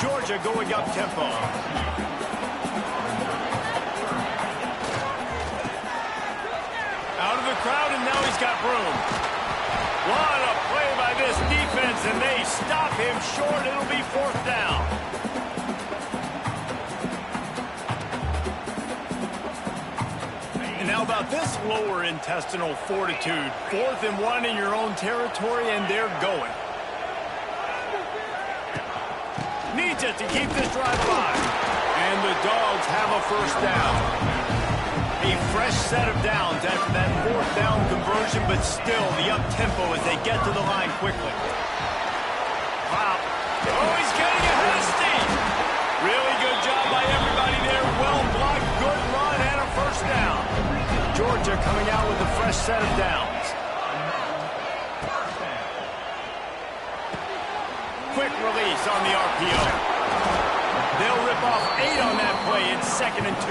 Georgia going up tempo. Out of the crowd, and now he's got room. What a play by this defense, and they stop him short. It'll be 4th down. And how about this lower intestinal fortitude? 4th and 1 in your own territory, and they're going. Needs it to keep this drive alive. And the Dogs have a 1st down. A fresh set of downs after that 4th down conversion, but still the up-tempo as they get to the line quickly. Wow. Oh, he's getting ahead of steam. Really good job by everybody there. Well blocked, good run, and a 1st down. Georgia coming out with a fresh set of downs. Quick release on the RPO. They'll rip off 8 on that play. It's 2nd and 2.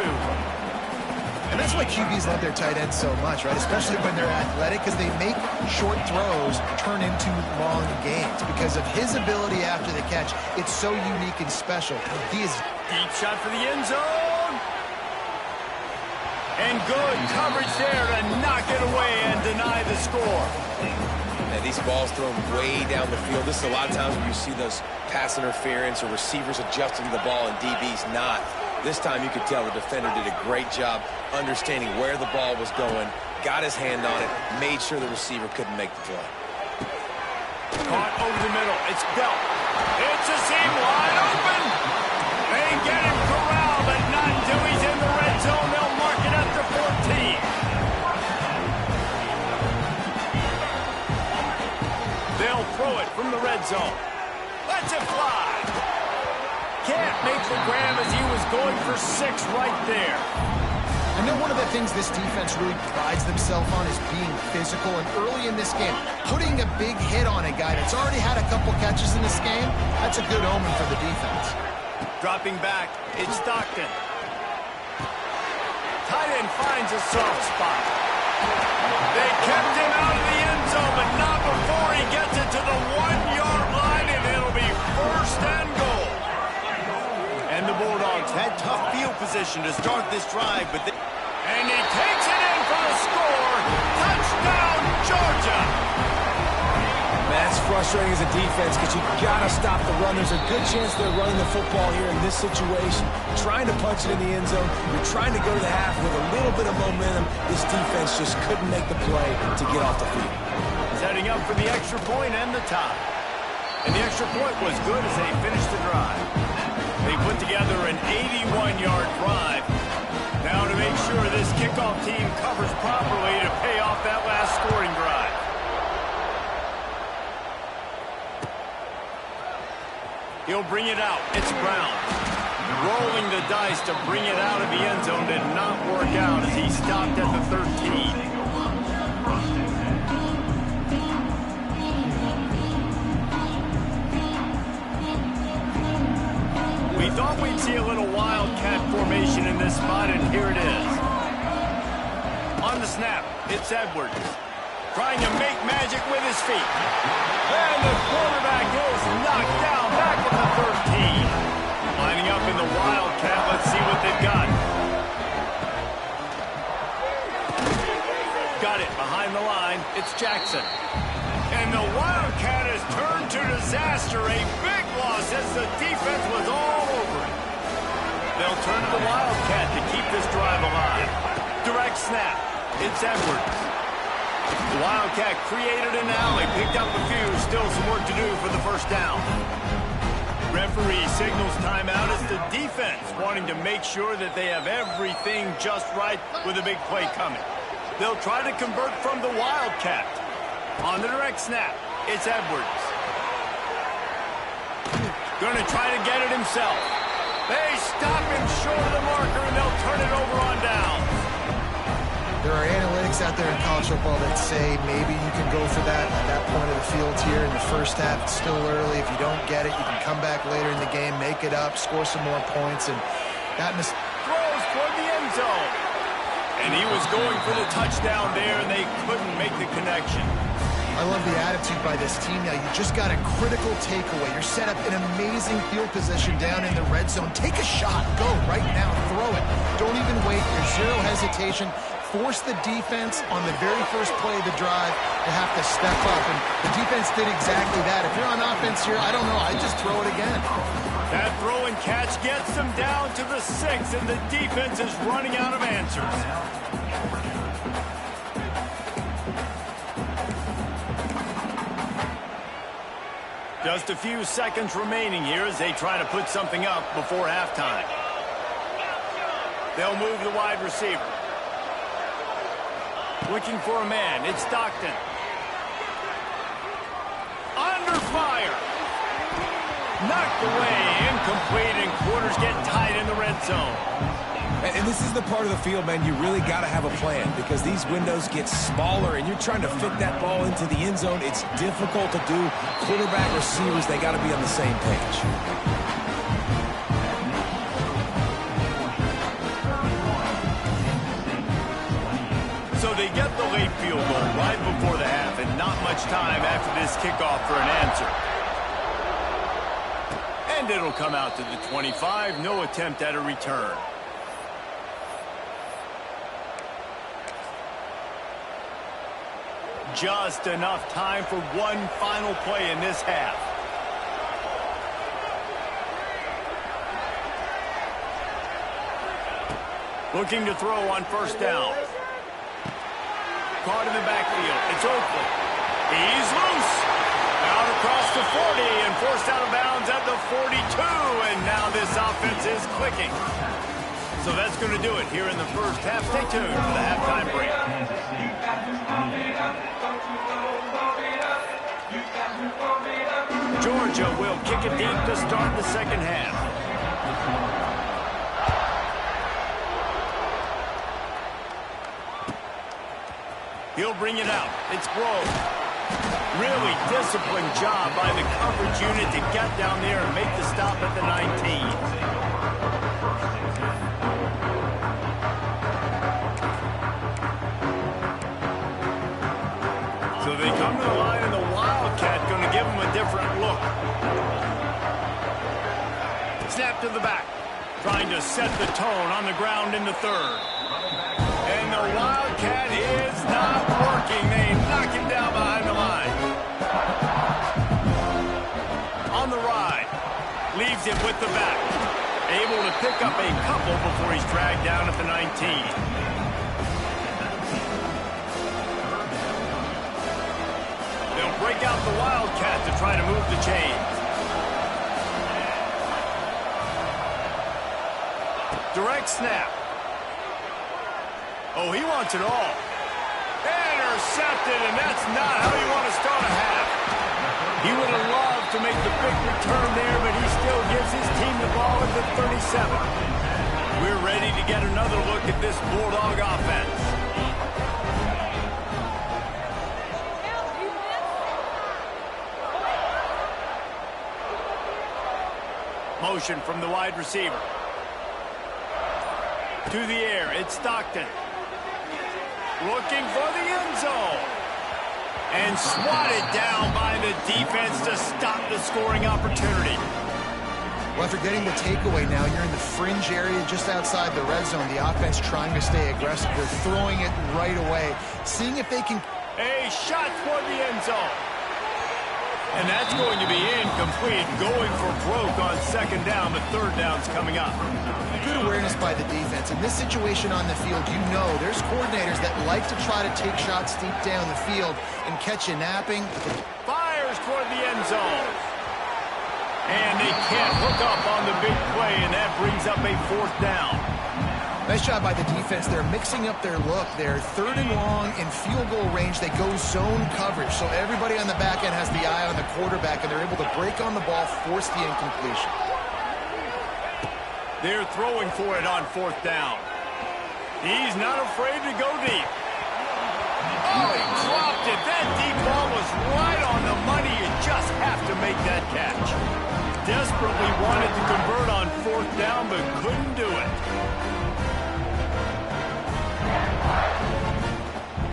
And that's why QBs love their tight ends so much, right? Especially when they're athletic, because they make short throws turn into long gains. Because of his ability after the catch, it's so unique and special. He is... Deep shot for the end zone. And good coverage there to knock it away and deny the score. And these balls thrown way down the field. This is a lot of times when you see those pass interference or receivers adjusting to the ball and DBs not. This time you could tell the defender did a great job understanding where the ball was going, got his hand on it, made sure the receiver couldn't make the play. Caught over the middle. It's Belt. It's a seam wide open. They get him corralled, but not until he's in the red zone. They'll mark it up to 14. They'll throw it from the red zone. Let's it fly. Can't make the grab as he was going for 6 right there. I know one of the things this defense really prides themselves on is being physical, and early in this game, putting a big hit on a guy that's already had a couple catches in this game, that's a good omen for the defense. Dropping back, it's Stockton. Tight end finds a soft spot. They kept him out of the end zone, but not before he gets it to the 1-yard line, and it'll be 1st and goal. And the Bulldogs had tough field position to start this drive, but and he takes it in for the score. Touchdown, Georgia! That's frustrating as a defense because you gotta stop the run. There's a good chance they're running the football here in this situation. Trying to punch it in the end zone. You're trying to go to the half with a little bit of momentum. This defense just couldn't make the play to get off the field. Setting up for the extra point and the tie. And the extra point was good as they finished the drive. They put together an 81-yard drive. Now to make sure this kickoff team covers properly to pay off that last scoring drive. He'll bring it out. It's Brown. Rolling the dice to bring it out of the end zone did not work out as he stopped at the 13. We thought we'd see a little wildcat formation in this spot, and here it is. On the snap, it's Edwards. Trying to make magic with his feet. And the quarterback is knocked down back at the 13. Lining up in the wildcat, let's see what they've got. Got it behind the line, it's Jackson. And the wildcat has turned to disaster. A big loss as the defense was all over it. They'll turn to the wildcat to keep this drive alive. Direct snap. It's Edwards. The wildcat created an alley, picked up a few. Still some work to do for the 1st down. Referee signals timeout as the defense wanting to make sure that they have everything just right with a big play coming. They'll try to convert from the wildcat. On the direct snap, it's Edwards. Going to try to get it himself. They stop him short of the marker, and they'll turn it over on down. There are analytics out there in college football that say maybe you can go for that at that point of the field here in the 1st half. It's still early. If you don't get it, you can come back later in the game, make it up, score some more points, and that throws toward the end zone. And he was going for the touchdown there, and they couldn't make the connection. I love the attitude by this team now. You just got a critical takeaway. You're set up in amazing field position down in the red zone. Take a shot. Go right now. Throw it. Don't even wait. There's zero hesitation. Force the defense on the very first play of the drive to have to step up. And the defense did exactly that. If you're on offense here, I don't know. I'd just throw it again. That throw and catch gets them down to the 6, and the defense is running out of answers. Just a few seconds remaining here as they try to put something up before halftime. They'll move the wide receiver. Looking for a man. It's Stockton. Under fire. Knocked away. Incomplete, and quarters get tight in the red zone. And this is the part of the field, man, you really got to have a plan because these windows get smaller and you're trying to fit that ball into the end zone. It's difficult to do. Quarterback, receivers, they got to be on the same page. So they get the late field goal right before the half, and not much time after this kickoff for an answer. And it'll come out to the 25. No attempt at a return. Just enough time for one final play in this half. Looking to throw on first down. Caught in the backfield. It's Oakley. He's loose. Out across the 40 and forced out of bounds at the 42. And now this offense is clicking. So that's going to do it here in the first half. Stay tuned for the halftime break. Georgia will kick it deep to start the second half. He'll bring it out. It's Grove. Really disciplined job by the coverage unit to get down there and make the stop at the 19. So they come to the line, and the Wildcat going to give them a different look. Snap to the back. Trying to set the tone on the ground in the third. And the Wildcat is not working. They knock him down behind the line. On the ride. Leaves it with the back. Able to pick up a couple before he's dragged down at the 19. Break out the Wildcat to try to move the chains. Direct snap. Oh, he wants it all. Intercepted, and that's not how you want to start a half. He would have loved to make the big return there, but he still gives his team the ball at the 37. We're ready to get another look at this Bulldog offense. Motion from the wide receiver. To the air, it's Stockton. Looking for the end zone. And swatted down by the defense to stop the scoring opportunity. Well, after getting the takeaway now, you're in the fringe area just outside the red zone. The offense trying to stay aggressive. They're throwing it right away, seeing if they can... A shot toward the end zone. And that's going to be incomplete, going for broke on second down, but third down's coming up. Good awareness by the defense. In this situation on the field, you know there's coordinators that like to try to take shots deep down the field and catch you napping. Fires toward the end zone. And they can't hook up on the big play, and that brings up a fourth down. Nice job by the defense. They're mixing up their look. They're third and long in field goal range. They go zone coverage. So everybody on the back end has the eye on the quarterback, and they're able to break on the ball, force the incompletion. They're throwing for it on fourth down. He's not afraid to go deep. Oh, he dropped it. That deep ball was right on the money. You just have to make that catch. Desperately wanted to convert on fourth down, but couldn't do it.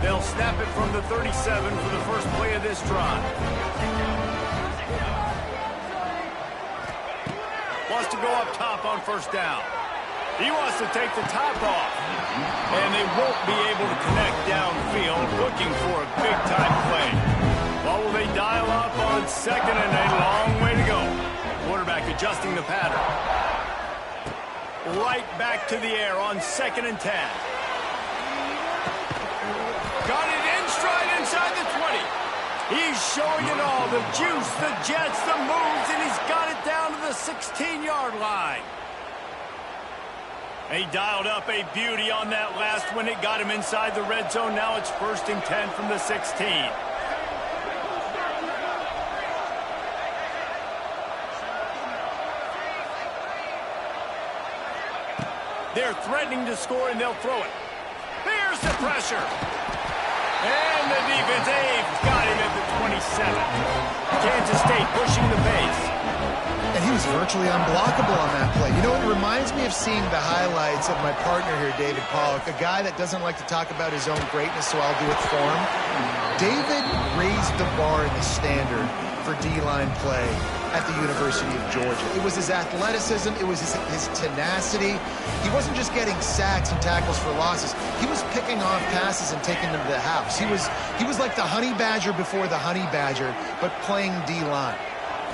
They'll snap it from the 37 for the first play of this drive. Wants to go up top on first down. He wants to take the top off. And they won't be able to connect downfield, looking for a big-time play. Well, will they dial up on second and a long way to go? Quarterback adjusting the pattern. Right back to the air on 2nd and 10. Got it in stride inside the 20. He's showing it all, the juice, the jets, the moves, and he's got it down to the 16-yard line. He dialed up a beauty on that last one. It got him inside the red zone. Now it's 1st and 10 from the 16. They're threatening to score, and they'll throw it. Here's the pressure. And the defense, they've got him at the 27. Kansas State pushing the pace. And he was virtually unblockable on that play. You know, it reminds me of seeing the highlights of my partner here, David Pollock, a guy that doesn't like to talk about his own greatness, so I'll do it for him. David raised the bar in the standard for D-line play at the University of Georgia. It was his athleticism. It was his tenacity. He wasn't just getting sacks and tackles for losses. He was picking off passes and taking them to the house. He was like the Honey Badger before the Honey Badger, but playing D-line.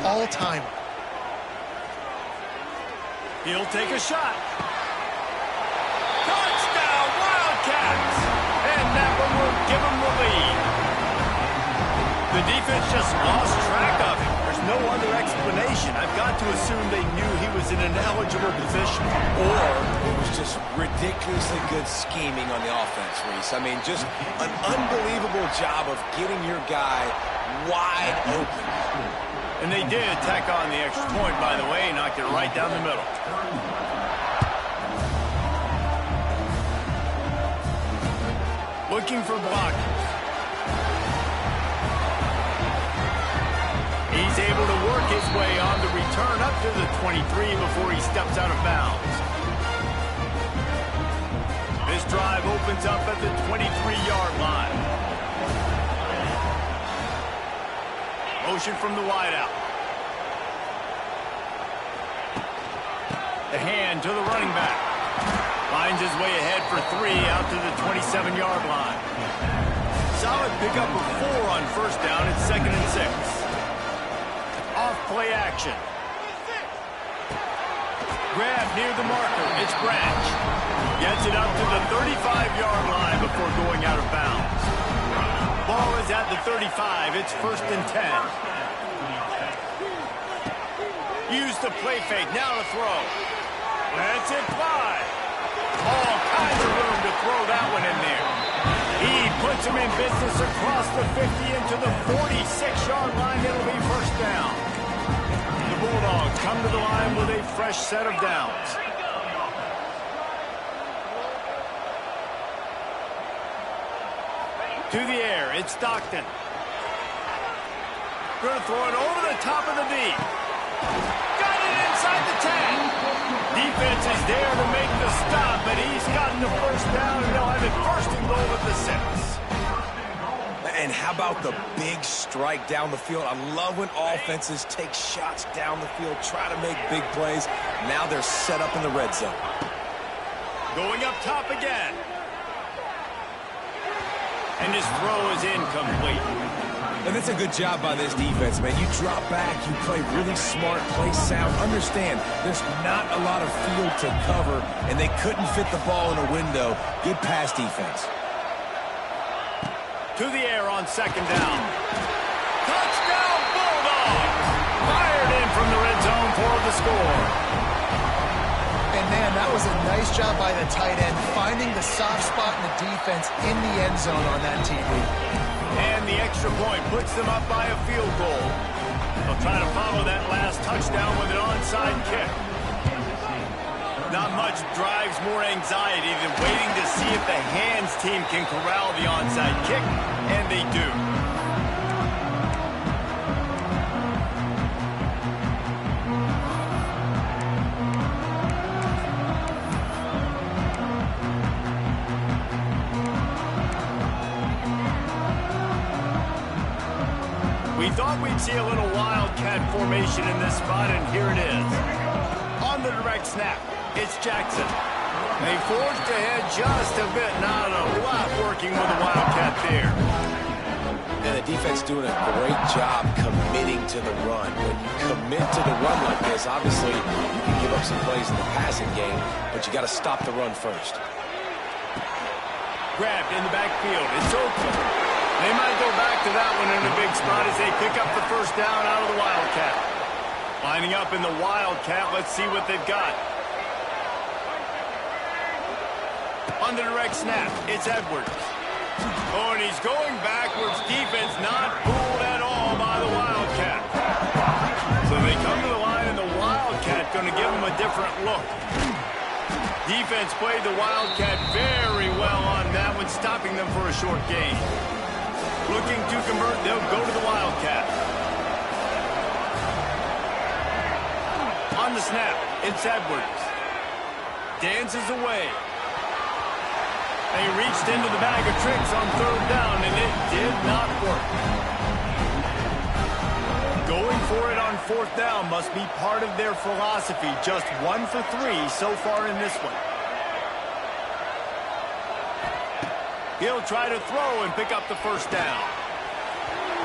All-time. He'll take a shot. Touchdown, Wildcats! And that one will give him the lead. The defense just lost track of him. There's no other explanation. I've got to assume they knew he was in an eligible position. Or it was just ridiculously good scheming on the offense, Reese. I mean, just an unbelievable job of getting your guy wide open. And they did tack on the extra point, by the way, knocked it right down the middle. Looking for blockers. He's able to work his way on the return up to the 23 before he steps out of bounds. This drive opens up at the 23-yard line. Motion from the wideout. The hand to the running back. Finds his way ahead for 3 out to the 27-yard line. Solid pickup of 4 on first down. It's 2nd and 6. Off play action. Grab near the marker. It's Branch. Gets it up to the 35-yard line before going out of bounds. Ball is at the 35. It's 1st and 10. Use the play fake. Now to throw. That's it, 5. All kinds of room to throw that one in there. He puts him in business across the 50 into the 46-yard line. It'll be 1st down. The Bulldogs come to the line with a fresh set of downs. To the air, it's Stockton. Going to throw it over the top of the D. Got it inside the 10. Defense is there to make the stop, but he's gotten the 1st down, and they'll have it 1st and goal at the 6. And how about the big strike down the field? I love when offenses take shots down the field, try to make big plays. Now they're set up in the red zone. Going up top again. And his throw is incomplete. And that's a good job by this defense, man. You drop back, you play really smart, play sound. Understand, there's not a lot of field to cover, and they couldn't fit the ball in a window. Good pass defense. To the air on 2nd down. Touchdown, Bulldogs! Fired in from the red zone for the score. And, man, that was a nice job by the tight end, finding the soft spot in the defense in the end zone on that TV. And the extra point puts them up by a field goal. They'll try to follow that last touchdown with an onside kick. Not much drives more anxiety than waiting to see if the hands team can corral the onside kick, and they do. We thought we'd see a little wildcat formation in this spot, and here it is. On the direct snap, it's Jackson. They forced ahead just a bit, not a lot working with the wildcat there. And the defense doing a great job committing to the run. When you commit to the run like this, obviously you can give up some plays in the passing game, but you got to stop the run first. Grabbed in the backfield. It's Oakland. They might go back to that one in a big spot as they pick up the first down out of the Wildcat. Lining up in the Wildcat. Let's see what they've got. On the direct snap, it's Edwards. Oh, and he's going backwards. Defense not fooled at all by the Wildcat. So they come to the line, and the Wildcat going to give them a different look. Defense played the Wildcat very well on that one, stopping them for a short gain. Looking to convert, they'll go to the Wildcat. On the snap, it's Edwards. Dances away. They reached into the bag of tricks on third down, and it did not work. Going for it on fourth down must be part of their philosophy. Just 1 for 3 so far in this one. He'll try to throw and pick up the first down.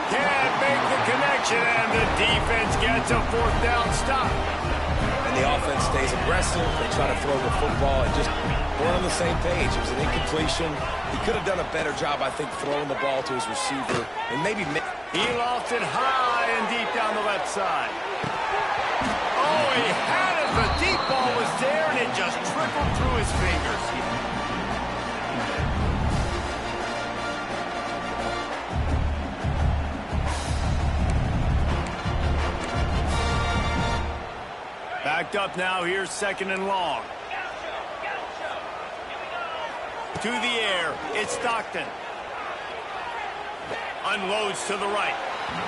Can't make the connection, and the defense gets a fourth down stop. And the offense stays aggressive. They try to throw the football and just weren't on the same page. It was an incompletion. He could have done a better job, I think, throwing the ball to his receiver. And maybe he lost it high and deep down the left side. Oh, he had it. The deep ball was there, and it just trickled through his fingers. Backed up now. Here's second and long. To the air. It's Stockton. Unloads to the right.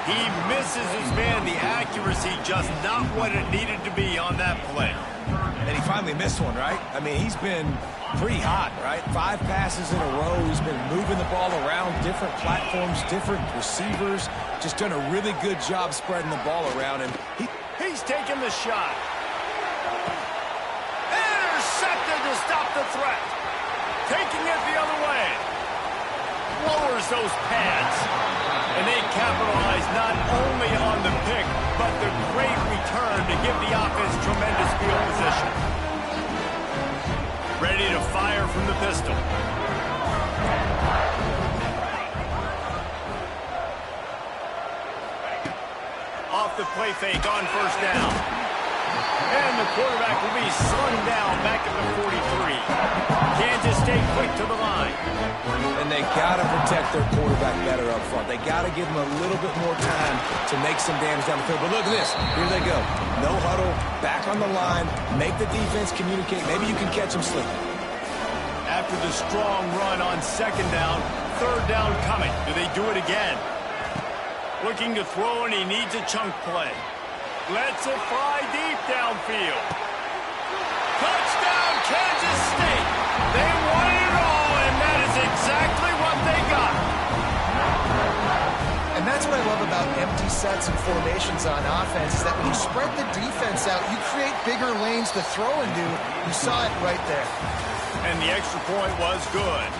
He misses his man. The accuracy just not what it needed to be on that play. And he finally missed one, right? I mean, he's been pretty hot, right? 5 passes in a row. He's been moving the ball around different platforms, different receivers. Just done a really good job spreading the ball around. And he's taking the shot. Intercepted to stop the threat. Taking it the other way. Lowers those pads. And they capitalize not only on the pick, but the great return to give the offense tremendous field position. Ready to fire from the pistol. Off the play fake on first down. And the quarterback will be slung down back at the 43. Kansas stay quick to the line. And they got to protect their quarterback better up front. They got to give him a little bit more time to make some damage down the field. But look at this. Here they go. No huddle, back on the line, make the defense communicate. Maybe you can catch them sleeping. After the strong run on second down, third down coming. Do they do it again? Looking to throw, and he needs a chunk play. Lets it fly deep downfield. Touchdown, Kansas State. They won it all, and that is exactly what they got. And that's what I love about empty sets and formations on offense, is that when you spread the defense out, you create bigger lanes to throw into. You saw it right there. And the extra point was good.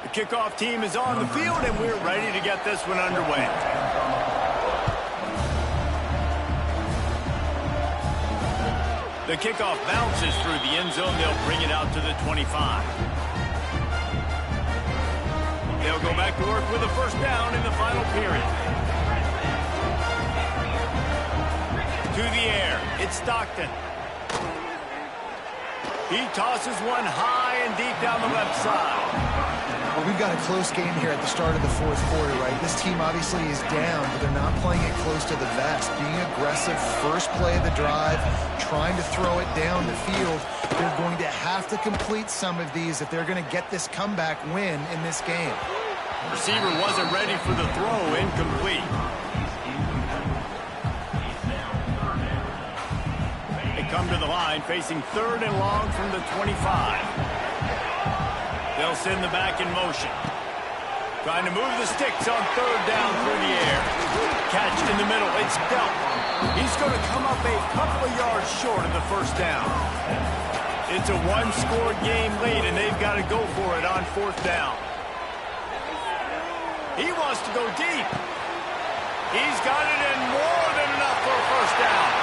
The kickoff team is on the field, and we're ready to get this one underway. The kickoff bounces through the end zone. They'll bring it out to the 25. They'll go back to work with a first down in the final period. To the air, it's Stockton. He tosses one high and deep down the left side. Well, we've got a close game here at the start of the fourth quarter, right? This team obviously is down, but they're not playing it close to the vest. Being aggressive, first play of the drive, trying to throw it down the field. They're going to have to complete some of these if they're going to get this comeback win in this game. Receiver wasn't ready for the throw, incomplete. It come to the line, facing 3rd and long from the 25. They'll send the back in motion. Trying to move the sticks on 3rd down through the air. Catch in the middle. It's Delp. He's going to come up a couple of yards short of the 1st down. It's a one-score game lead, and they've got to go for it on 4th down. He wants to go deep. He's got it in more than enough for a 1st down.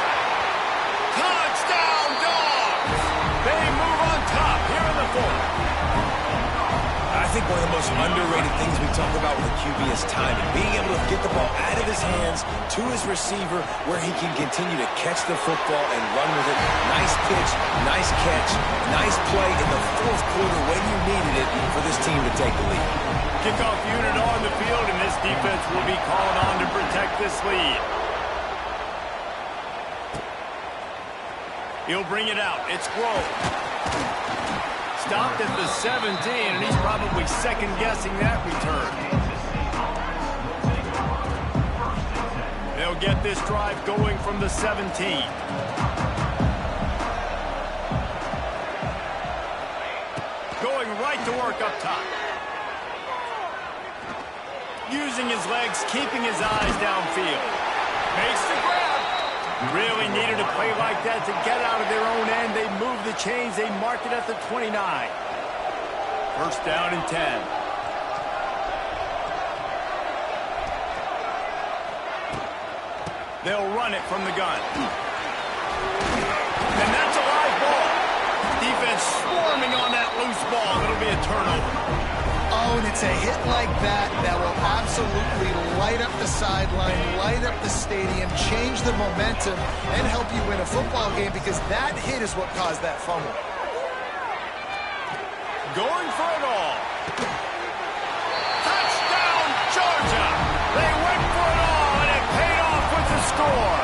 Touchdown, Dogs! They move on top here in the 4th. I think one of the most underrated things we talk about with a QB is timing. Being able to get the ball out of his hands to his receiver where he can continue to catch the football and run with it. Nice pitch, nice catch, nice play in the 4th quarter when you needed it for this team to take the lead. Kickoff unit on the field, and this defense will be called on to protect this lead. He'll bring it out. It's Grove. Stopped at the 17, and he's probably second-guessing that return. They'll get this drive going from the 17. Going right to work up top. Using his legs, keeping his eyes downfield. Makes the grab. Really needed a play like that to get out of their own end. They move the chains. They mark it at the 29. 1st down and 10. They'll run it from the gun. And that's a live ball. Defense swarming on that loose ball. It'll be a turnover. Oh, and it's a hit like that that will absolutely light up the sideline, light up the stadium, change the momentum, and help you win a football game because that hit is what caused that fumble. Going for it all. Touchdown, Georgia! They went for it all, and it paid off with the score.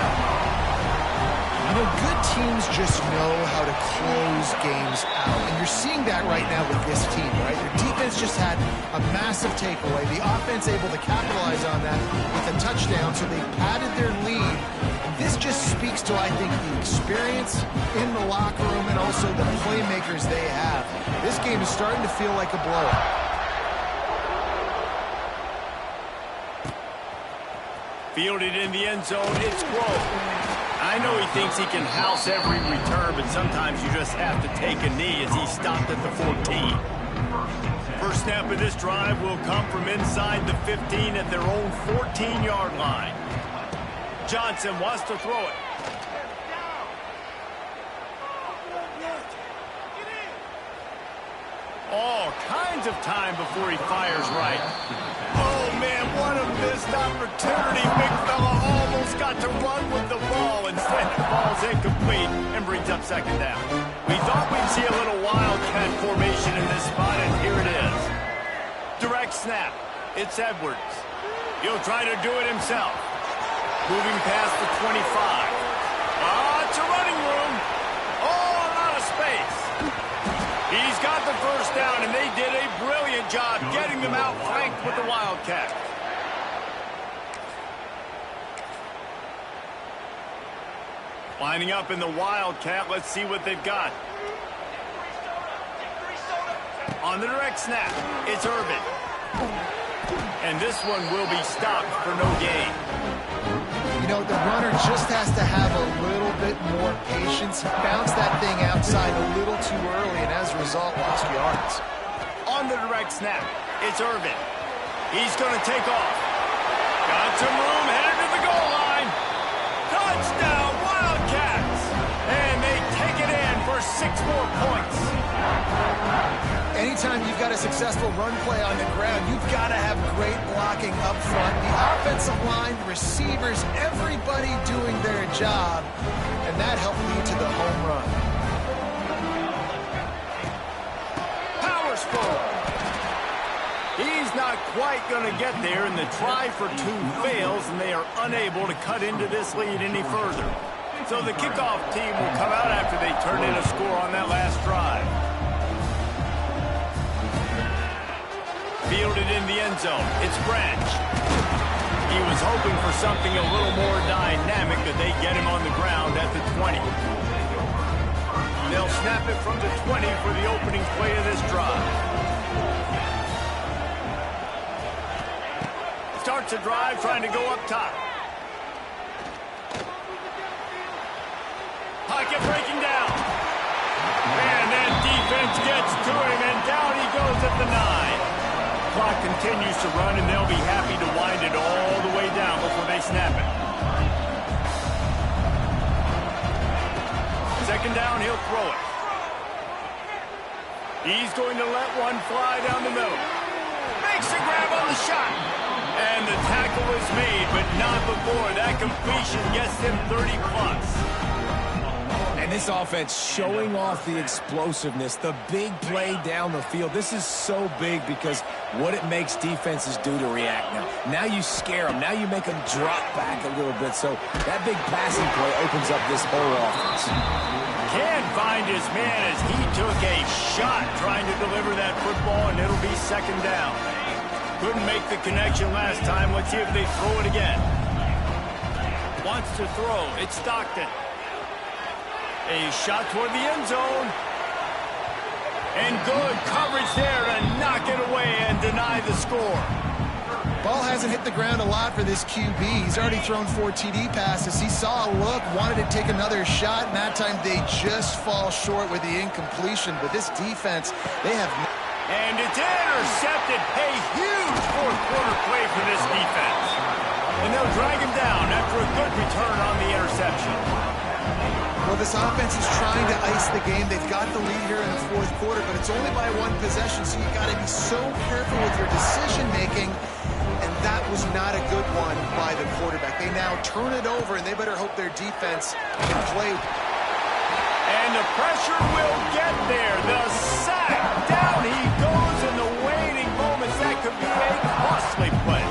You know, good teams just know how to close games out, and you're seeing that right now with this team, right? Their defense just had a massive takeaway. The offense able to capitalize on that with a touchdown, so they padded their lead. And this just speaks to, I think, the experience in the locker room and also the playmakers they have. This game is starting to feel like a blowout. Fielded in the end zone, it's Grove. I know he thinks he can house every return, but sometimes you just have to take a knee as he stopped at the 14. First snap of this drive will come from inside the 15 at their own 14-yard line. Johnson wants to throw it. All kinds of time before he fires right. Oh, man, what a missed opportunity. Big fella almost got to run with the ball. Instead, the ball's incomplete and brings up 2nd down. We thought we'd see a little wildcat formation in this spot, and here it is. Direct snap. It's Edwards. He'll try to do it himself. Moving past the 25. It's a running room. Oh, a lot of space. He's got the 1st down, and they did a brilliant job getting them out flanked with the Wildcat. Lining up in the Wildcat, let's see what they've got. On the direct snap, it's Irvin. And this one will be stopped for no gain. You know, the runner just has to have a little bit more patience. Bounce that thing outside a little too early, and as a result, lost yards. On the direct snap, it's Irvin. He's going to take off. Got some room, headed to the goal line. Touchdown, Wildcats! And they take it in for 6 more points. Anytime you've got a successful run play on the ground, you've got to have great blocking up front. The offensive line, the receivers, everybody doing their job, and that helped lead to the home run. Powers forward. He's not quite going to get there, and the try for 2 fails, and they are unable to cut into this lead any further. So the kickoff team will come out after they turn in a score on that last drive. Fielded in the end zone. It's Branch. He was hoping for something a little more dynamic, but they get him on the ground at the 20. They'll snap it from the 20 for the opening play of this drive. Starts a drive trying to go up top. Pocket breaking down. And that defense gets to him, and down he goes at the 9. Clock continues to run, and they'll be happy to wind it all the way down before they snap it. Second down, he'll throw it. He's going to let one fly down the middle. Makes the grab on the shot. And the tackle is made, but not before. That completion gets him 30+. And this offense showing off the explosiveness, the big play down the field. This is so big because what it makes defenses do to react now. Now you scare them. Now you make them drop back a little bit. So that big passing play opens up this whole offense. Can't find his man as he took a shot trying to deliver that football, and it'll be second down. Couldn't make the connection last time. Let's see if they throw it again. Wants to throw. It's Stockton. A shot toward the end zone. And good coverage there to knock it away and deny the score. Ball hasn't hit the ground a lot for this QB. He's already thrown 4 TD passes. He saw a look, wanted to take another shot, and that time they just fall short with the incompletion. But this defense, they have... And it's intercepted. A huge fourth-quarter play for this defense. And they'll drag him down after a good return on the interception. Well, this offense is trying to ice the game. They've got the lead here in the fourth quarter, but it's only by 1 possession, so you got to be so careful with your decision-making. And that was not a good one by the quarterback. They now turn it over, and they better hope their defense can play. And the pressure will get there. The sack. Down he goes in the waiting moments. That could be a costly play.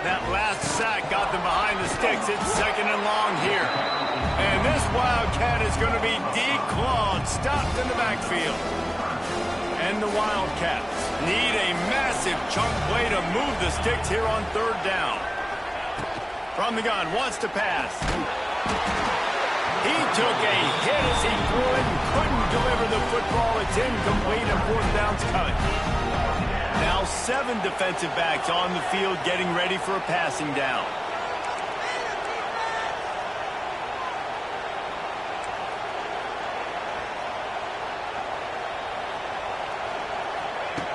That last sack got them behind the sticks. It's second and long here. And this Wildcat is going to be declawed, stopped in the backfield. And the Wildcats need a massive chunk play to move the sticks here on third down. From the gun, wants to pass. He took a hit as he threw it and couldn't deliver the football. It's incomplete and fourth down's coming. Now 7 defensive backs on the field getting ready for a passing down.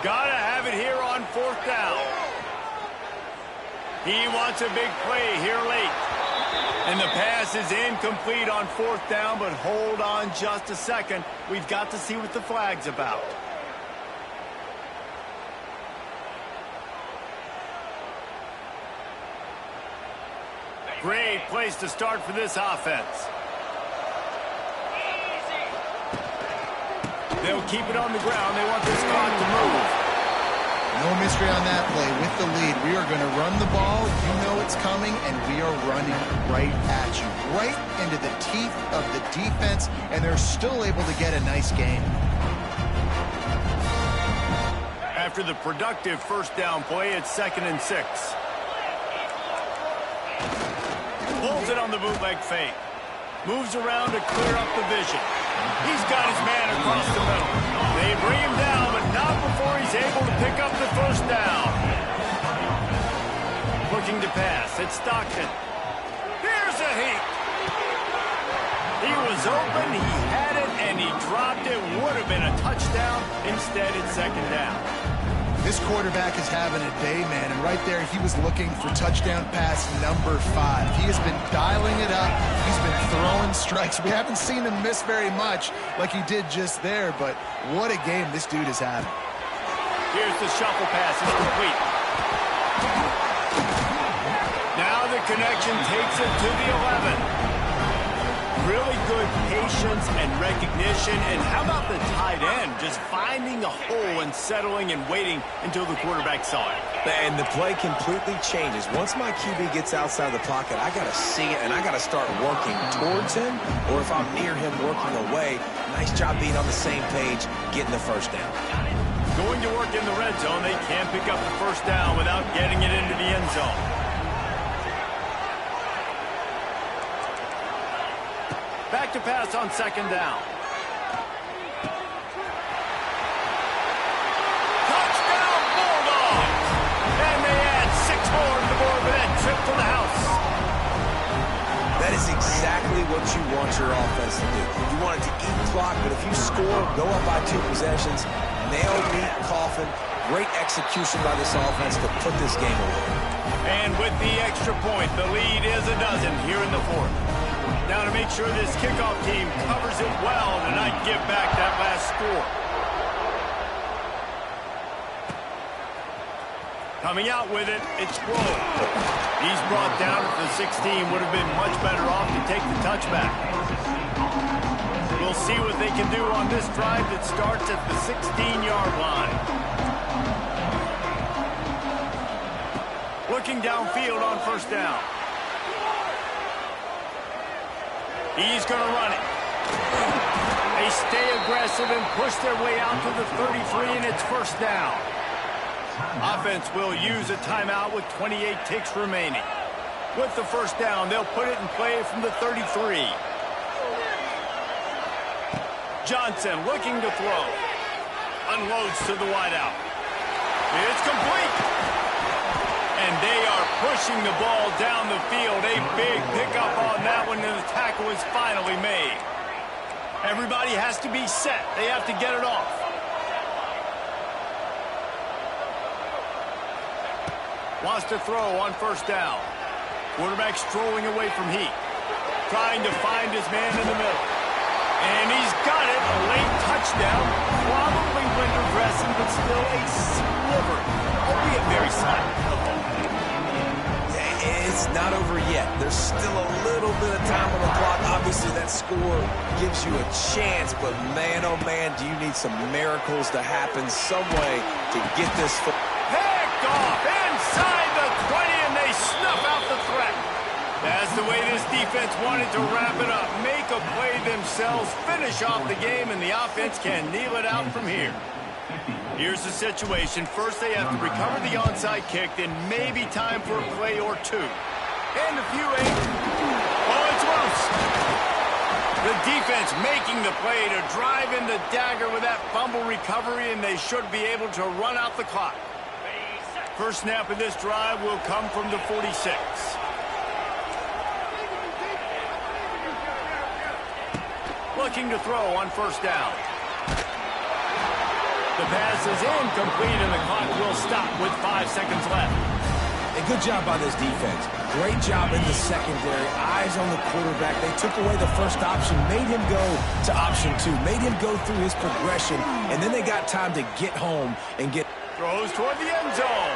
Gotta have it here on fourth down. He wants a big play here late. And the pass is incomplete on fourth down, but hold on just a second. We've got to see what the flag's about. Great place to start for this offense. They'll keep it on the ground. They want this clock to move. No mystery on that play. With the lead, we are going to run the ball. You know it's coming, and we are running right at you. Right into the teeth of the defense, and they're still able to get a nice game. After the productive first down play, it's 2nd and 6. Pulls it on the bootleg fake. Moves around to clear up the vision. He's got his man across the middle. They bring him down, but not before he's able to pick up the first down. Looking to pass. It's Stockton. Here's a heat. He was open, he had it, and he dropped it. Would have been a touchdown. Instead, it's second down. This quarterback is having a day, man, and right there he was looking for touchdown pass number 5. He has been dialing it up. He's been throwing strikes. We haven't seen him miss very much like he did just there, but what a game this dude is having. Here's the shuffle pass. It's complete. Now the connection takes it to the 11. Really good patience and recognition. And how about the tight end just finding a hole and settling and waiting until the quarterback saw it. And the play completely changes. Once my QB gets outside the pocket, I got to see it, and I got to start working towards him, or if I'm near him working away. Nice job being on the same page, getting the first down. Going to work in the red zone. They can't pick up the first down without getting it into the end zone. Back to pass on second down. That is exactly what you want your offense to do. You want it to eat clock, but if you score, go up by 2 possessions, nail, meet, coffin. Great execution by this offense to put this game away. And with the extra point, the lead is a dozen here in the fourth. Now to make sure this kickoff team covers it well to not give back that last score. Coming out with it, it's Grove. He's brought down at the 16. Would have been much better off to take the touchback. We'll see what they can do on this drive that starts at the 16-yard line. Looking downfield on first down. He's going to run it. They stay aggressive and push their way out to the 33, and it's first down. Offense will use a timeout with 28 ticks remaining. With the first down, they'll put it in play from the 33. Johnson looking to throw. Unloads to the wideout. It's complete. And they are pushing the ball down the field. A big pickup on that one, and the tackle is finally made. Everybody has to be set. They have to get it off. Wants to throw on first down. Quarterback strolling away from Heat. Trying to find his man in the middle. And he's got it. A late touchdown. Probably window dressing, but still a sliver. Albeit very slight. It's not over yet. There's still a little bit of time on the clock. Obviously, that score gives you a chance, but man, oh man, do you need some miracles to happen some way to get this. Picked off inside the 20, and they snuff out the threat. That's the way this defense wanted to wrap it up. Make a play themselves, finish off the game, and the offense can kneel it out from here. Here's the situation. First, they have to recover the onside kick, then maybe time for a play or two. And a few ain't. Oh, it's loose. The defense making the play to drive in the dagger with that fumble recovery, and they should be able to run out the clock. First snap of this drive will come from the 46. Looking to throw on first down. The pass is incomplete, and the clock will stop with 5 seconds left. A good job by this defense. Great job in the secondary. Eyes on the quarterback. They took away the first option, made him go to option 2, made him go through his progression, and then they got time to get home and get. Throws toward the end zone.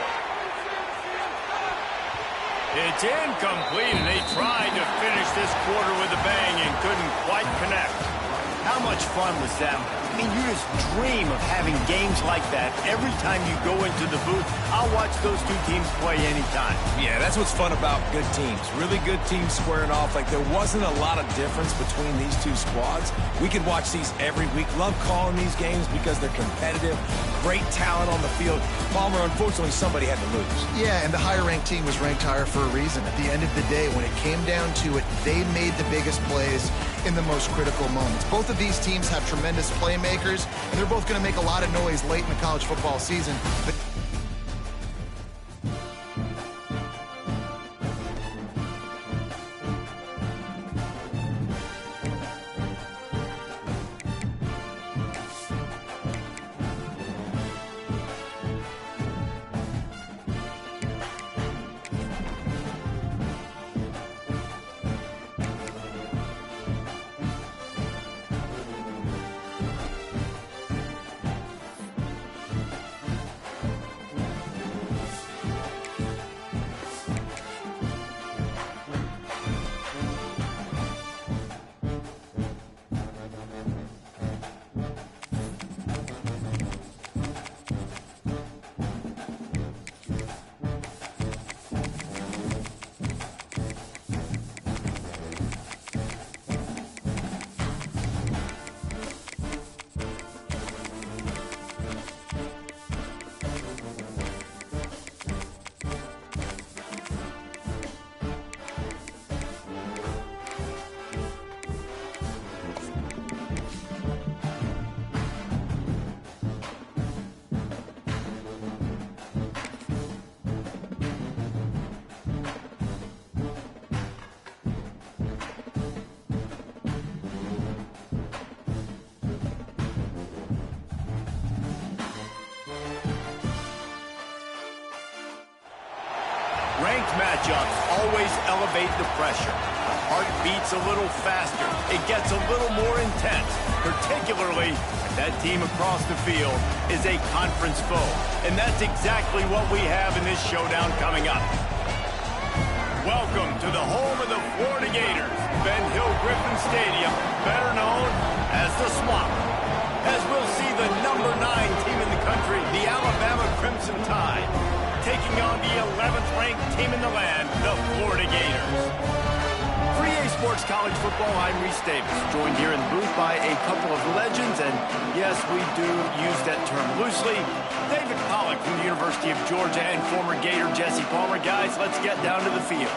It's incomplete, and they tried to finish this quarter with a bang and couldn't quite connect. How much fun was that? I mean, you just dream of having games like that every time you go into the booth. I'll watch those two teams play anytime. Yeah, that's what's fun about good teams. Really good teams squaring off. Like, there wasn't a lot of difference between these two squads. We could watch these every week. Love calling these games because they're competitive. Great talent on the field. Palmer, unfortunately, somebody had to lose. Yeah, and the higher-ranked team was ranked higher for a reason. At the end of the day, when it came down to it, they made the biggest plays in the most critical moments. Both of these teams have tremendous playmakers, and they're both going to make a lot of noise late in the college football season. But matchups always elevate the pressure. The heart beats a little faster. It gets a little more intense, particularly if that team across the field is a conference foe. And that's exactly what we have in this showdown coming up. Welcome to the home of the Florida Gators, Ben Hill Griffin Stadium, better known as the Swamp. As we'll see the number 9 team in the country, the Alabama Crimson Tide, taking on the 11th ranked team in the land, the Florida Gators. For EA Sports College Football, I'm Reese Davis, joined here in the booth by a couple of legends, and yes, we do use that term loosely. David Pollack from the University of Georgia and former Gator Jesse Palmer. Guys, let's get down to the field.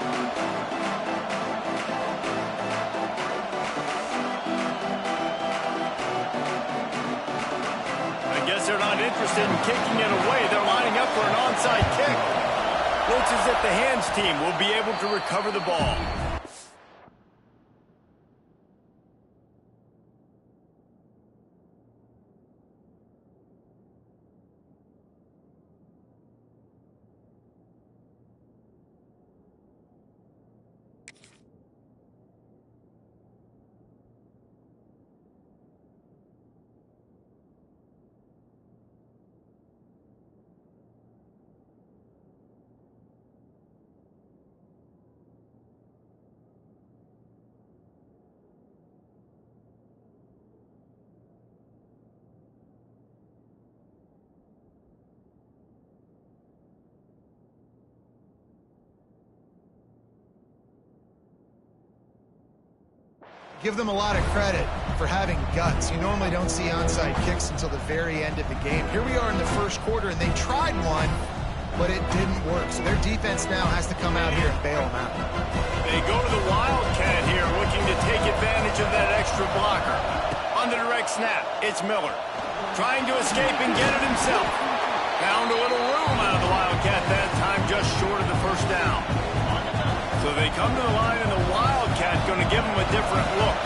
I guess they're not interested in kicking it away. They're lining up for an onside kick. Looks as if the hands team will be able to recover the ball. Give them a lot of credit for having guts. You normally don't see onside kicks until the very end of the game. Here we are in the first quarter, and they tried one, but it didn't work. So their defense now has to come out here and bail them out. They go to the Wildcat here, looking to take advantage of that extra blocker. On the direct snap, it's Miller. Trying to escape and get it himself. Found a little room out of the Wildcat that time, just short of the first down. So they come to the line, and the Wildcat going to give them a different look.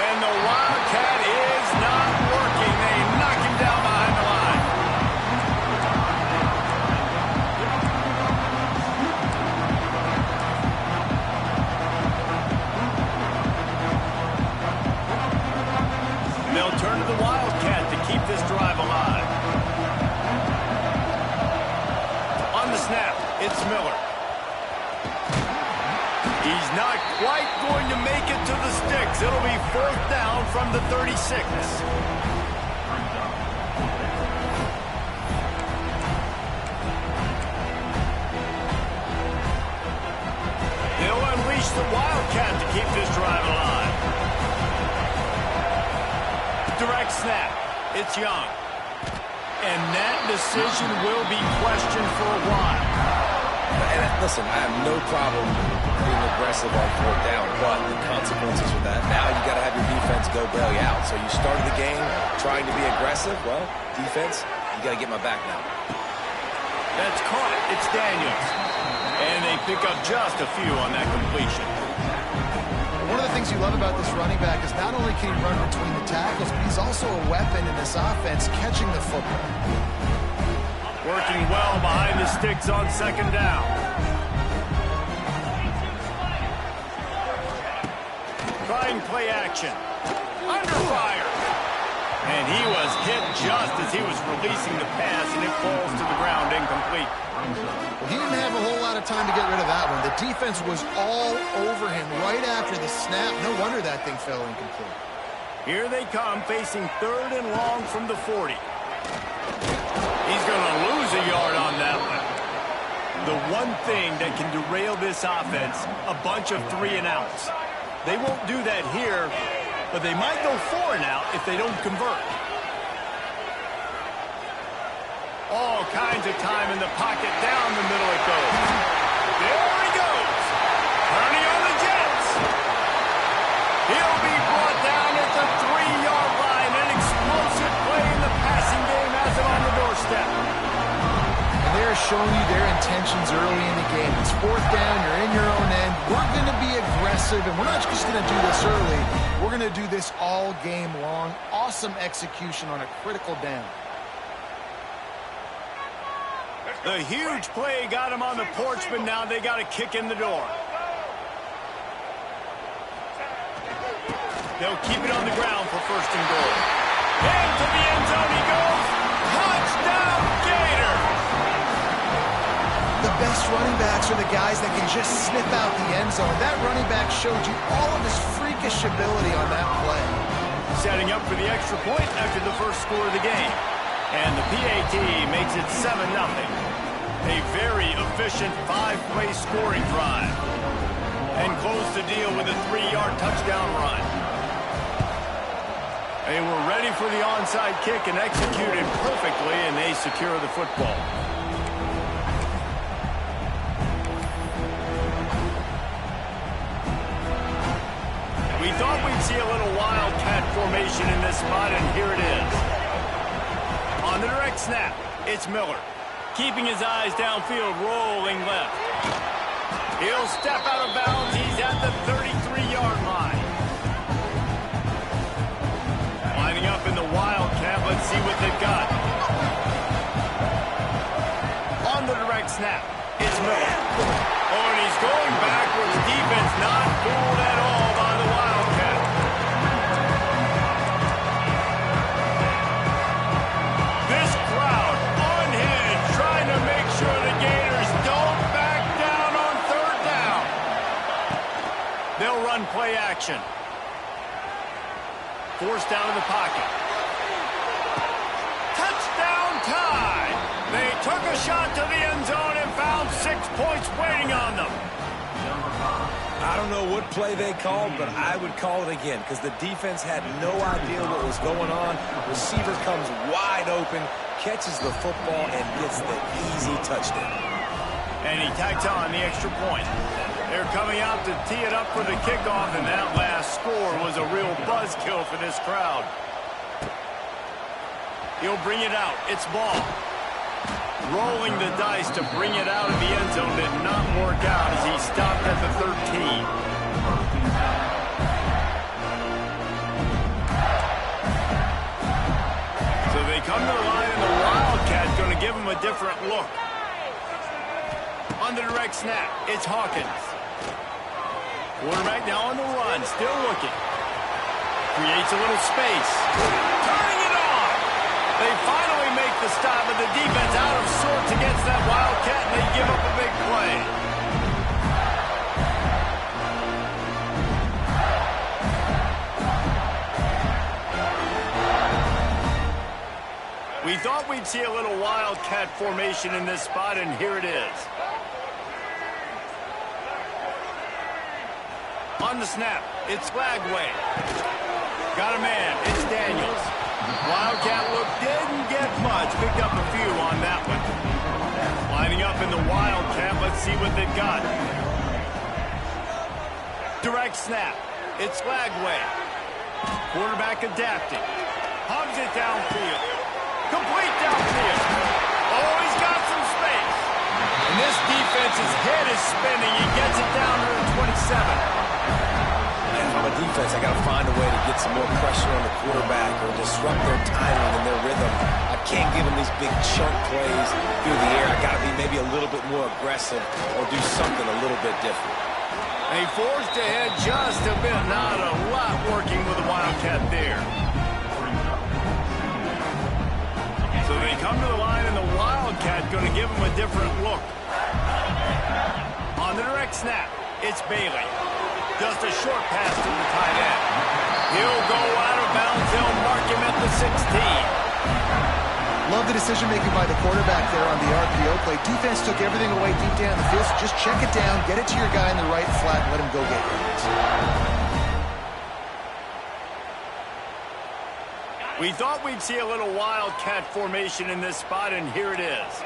And the Wildcat is not working. They knock him down behind the line. They'll turn to the Wildcat to keep this drive alive. Snap, it's Miller. He's not quite going to make it to the sticks. It'll be 4th down from the 36. They'll unleash the Wildcat to keep this drive alive. Direct snap, it's Young. And that decision will be questioned for a while. And listen, I have no problem being aggressive on 4th down, but the consequences of that, now you got to have your defense go bail you out. So you started the game trying to be aggressive. Well, defense, you got to get my back now. That's caught. It's Daniels. And they pick up just a few on that completion. One of the things you love about this running back is not only can he run between the tackles, but he's also a weapon in this offense, catching the football. Working well behind the sticks on 2nd down. Trying play action. Under fire. And he was hit just as he was releasing the pass, and it falls to the ground incomplete. Well, he didn't have a whole lot of time to get rid of that one. The defense was all over him right after the snap. No wonder that thing fell incomplete. Here they come, facing 3rd and long from the 40. He's going to lose a yard on that one. The one thing that can derail this offense, a bunch of 3-and-outs. They won't do that here, but they might go 4-and-out if they don't convert. All kinds of time in the pocket. Down the middle it goes. There he goes. Turning on the Jets. He'll be brought down at the 3-yard line. An explosive play in the passing game has him on the doorstep. And they're showing you their intentions early in the game. It's 4th down. You're in your own end. We're going to be aggressive, and we're not just going to do this early. We're going to do this all game long. Awesome execution on a critical down. The huge play got him on the porch, but now they got a kick in the door. They'll keep it on the ground for first and goal. Into the end zone he goes. Touchdown, Gators! The best running backs are the guys that can just snip out the end zone. That running back showed you all of his freakish ability on that play. Setting up for the extra point after the first score of the game. And the PAT makes it 7-0. A very efficient 5-play scoring drive. And close the deal with a 3-yard touchdown run. They were ready for the onside kick and executed perfectly, and they secure the football. We thought we'd see a little wildcat formation in this spot, and here it is. On the direct snap, it's Miller. Keeping his eyes downfield, rolling left. He'll step out of bounds. He's at the 33-yard line. Lining up in the wildcat. Let's see what they've got. On the direct snap, it's Miller. Oh, and he's going backwards. Defense not fooled at all by the wildcat. This crowd unhinged, trying to make sure the Gators don't back down on third down. They'll run play action. Forced out of the pocket. Touchdown tie! They took a shot to the end zone and found 6 points waiting on them. I don't know what play they called, but I would call it again because the defense had no idea what was going on. Receiver comes wide open, catches the football, and gets the easy touchdown. And he tacks on the extra point. They're coming out to tee it up for the kickoff, and that last score was a real buzzkill for this crowd. He'll bring it out. It's Ball. Rolling the dice to bring it out of the end zone did not work out as he stopped at the 13. So they come to the line, and the Wildcat's going to give him a different look. On the direct snap, it's Hawkins. Quarterback now on the run, still looking. Creates a little space. Turning it on! They finally make the stop, but the defense out of sorts against that Wildcat, and they give up a big play. We thought we'd see a little Wildcat formation in this spot, and here it is. On the snap, it's Flagway. Got a man, it's Daniels. Wildcat look didn't get much, picked up a few on that one. Lining up in the Wildcat, let's see what they've got. Direct snap, it's Flagway. Quarterback adapting. Hubs it downfield. Complete downfield. Oh, he's got some space. And this defense's head is spinning. He gets it down to the 27. And from a defense, I got to find a way to get some more pressure on the quarterback or disrupt their timing and their rhythm. I can't give them these big chunk plays through the air. I got to be maybe a little bit more aggressive or do something a little bit different. They forced ahead just a bit. Not a lot working with the Wildcat there. So they come to the line, and the Wildcat going to give them a different look. On the direct snap, it's Bailey. Just a short pass to the tight end. He'll go out of bounds. They'll mark him at the 16. Love the decision-making by the quarterback there on the RPO play. Defense took everything away deep down the field, so just check it down, get it to your guy in the right flat, and let him go get it. We thought we'd see a little Wildcat formation in this spot, and here it is.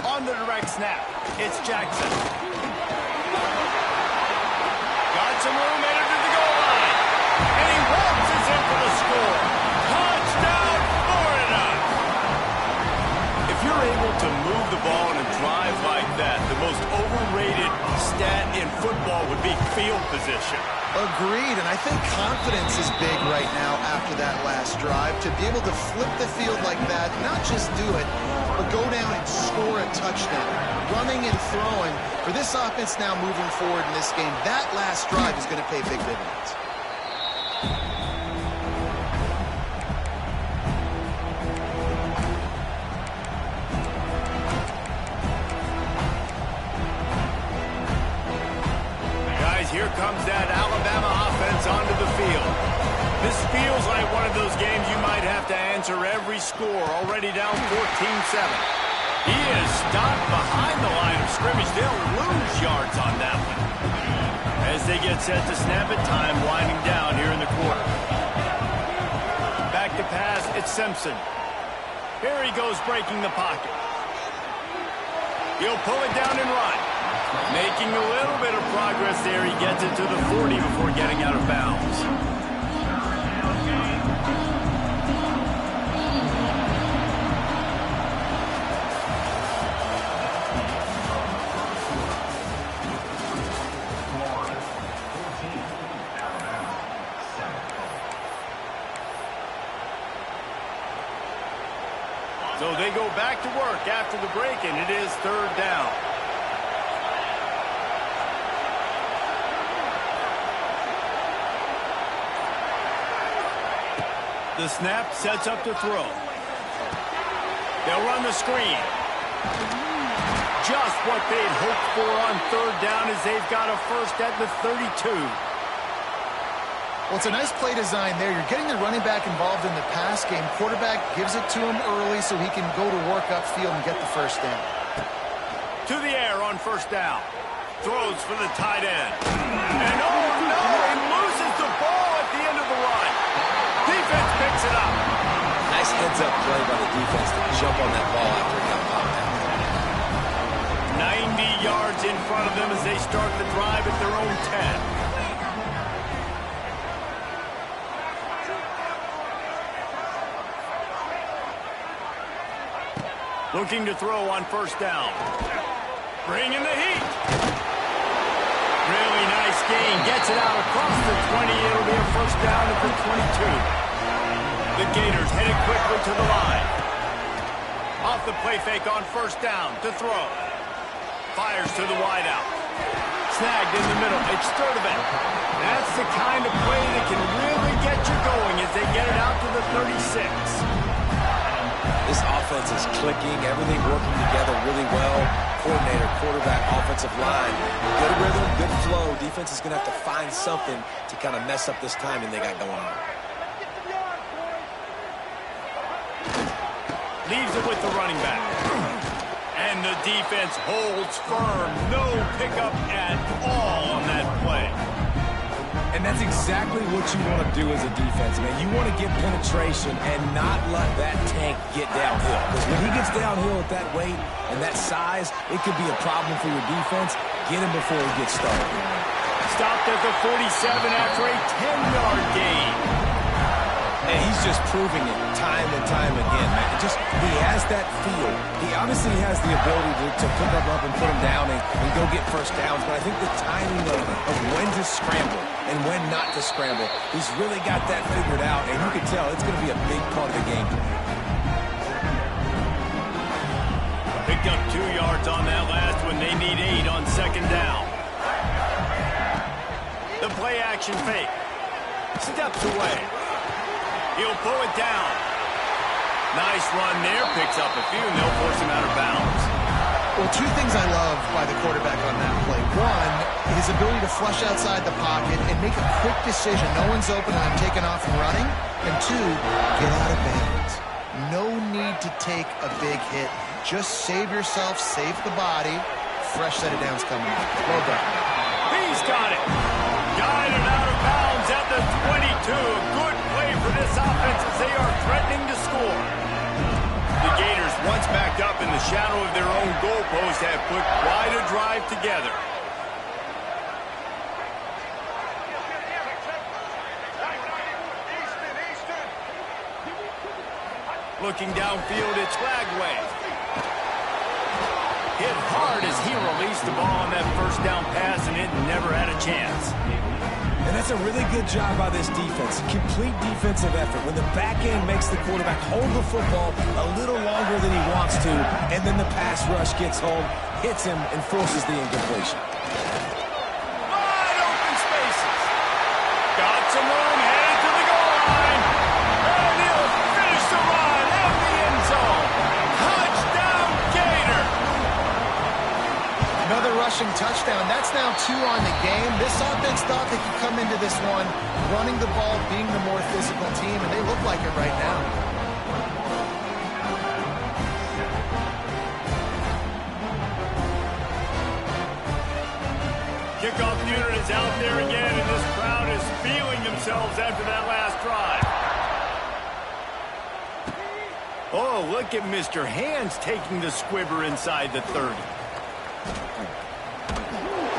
On the direct snap, it's Jackson. Got some room headed to the goal line. And he waltzes in for the score. Touchdown, Florida! If you're able to move the ball in a drive like that, the most overrated stat in football would be field position. Agreed, and I think confidence is big right now after that last drive. To be able to flip the field like that, not just do it, but go down and score a touchdown. Running and throwing. For this offense now moving forward in this game, that last drive is going to pay big dividends. Here comes that Alabama offense onto the field. This feels like one of those games you might have to answer every score. Already down 14-7. He is stopped behind the line of scrimmage. They'll lose yards on that one. As they get set to snap it, time winding down here in the quarter. Back to pass, it's Simpson. Here he goes breaking the pocket. He'll pull it down and run. Making a little bit of progress there. He gets it to the 40 before getting out of bounds. So they go back to work after the break, and it is third down. The snap sets up to throw. They'll run the screen. Just what they'd hoped for on third down as they've got a first at the 32. Well, it's a nice play design there. You're getting the running back involved in the pass game. Quarterback gives it to him early so he can go to work upfield and get the first down. To the air on first down. Throws for the tight end. And oh no, he loses the ball at the end of the run. Defense picks it up. Nice heads-up play by the defense to jump on that ball after it got popped out. 90 yards in front of them as they start the drive at their own 10. Looking to throw on first down. Bringing the heat. Really nice gain. Gets it out across the 20. It'll be a first down at the 22. The Gators headed quickly to the line. Off the play fake on first down to throw. Fires to the wideout. Snagged in the middle. It's Sturdivant. That's the kind of play that can really get you going as they get it out to the 36. This offense is clicking, everything working together really well. Coordinator, quarterback, offensive line. Good rhythm, good flow. Defense is going to have to find something to kind of mess up this timing they got going on. Leaves it with the running back. And the defense holds firm. No pickup at all on that play. And that's exactly what you want to do as a defense, man. You want to get penetration and not let that tank get downhill. Because when he gets downhill at that weight and that size, it could be a problem for your defense. Get him before he gets started. Stopped at the 47 after a 10-yard gain. And he's just proving it time and time again, man. He has that feel. He obviously has the ability to pick up and put him down and go get first downs. But I think the timing of when to scramble and when not to scramble, he's really got that figured out. And you can tell it's going to be a big part of the game. Picked up 2 yards on that last one. They need 8 on second down. The play action fake. Steps away. He'll pull it down. Nice run there. Picks up a few, and they'll force him out of bounds. Well, 2 things I love by the quarterback on that play. 1, his ability to flush outside the pocket and make a quick decision. No one's open and I'm taking off and running. And 2, get out of bounds. No need to take a big hit. Just save yourself, save the body. Fresh set of downs coming up. Well done. He's got it. Guided out of bounds at the 22. Good play for this offense as they are threatening to score. The Gators, once backed up in the shadow of their own goalpost, have put quite a drive together. Looking downfield, it's Ragway. Hit hard as he released the ball on that first down pass, and it never had a chance. And that's a really good job by this defense. Complete defensive effort. When the back end makes the quarterback hold the football a little longer than he wants to, and then the pass rush gets home, hits him, and forces the incompletion. Wide open spaces. Got some room, headed to the goal line. And he'll finish the run at the end zone. Touchdown, Gator. Another rushing touchdown. That's now 2 on the game. This offense thought they could come into this one running the ball, being the more physical team, and they look like it right now. Kickoff unit is out there again, and this crowd is feeling themselves after that last drive. Oh, look at Mr. Hands taking the squibber inside the 30.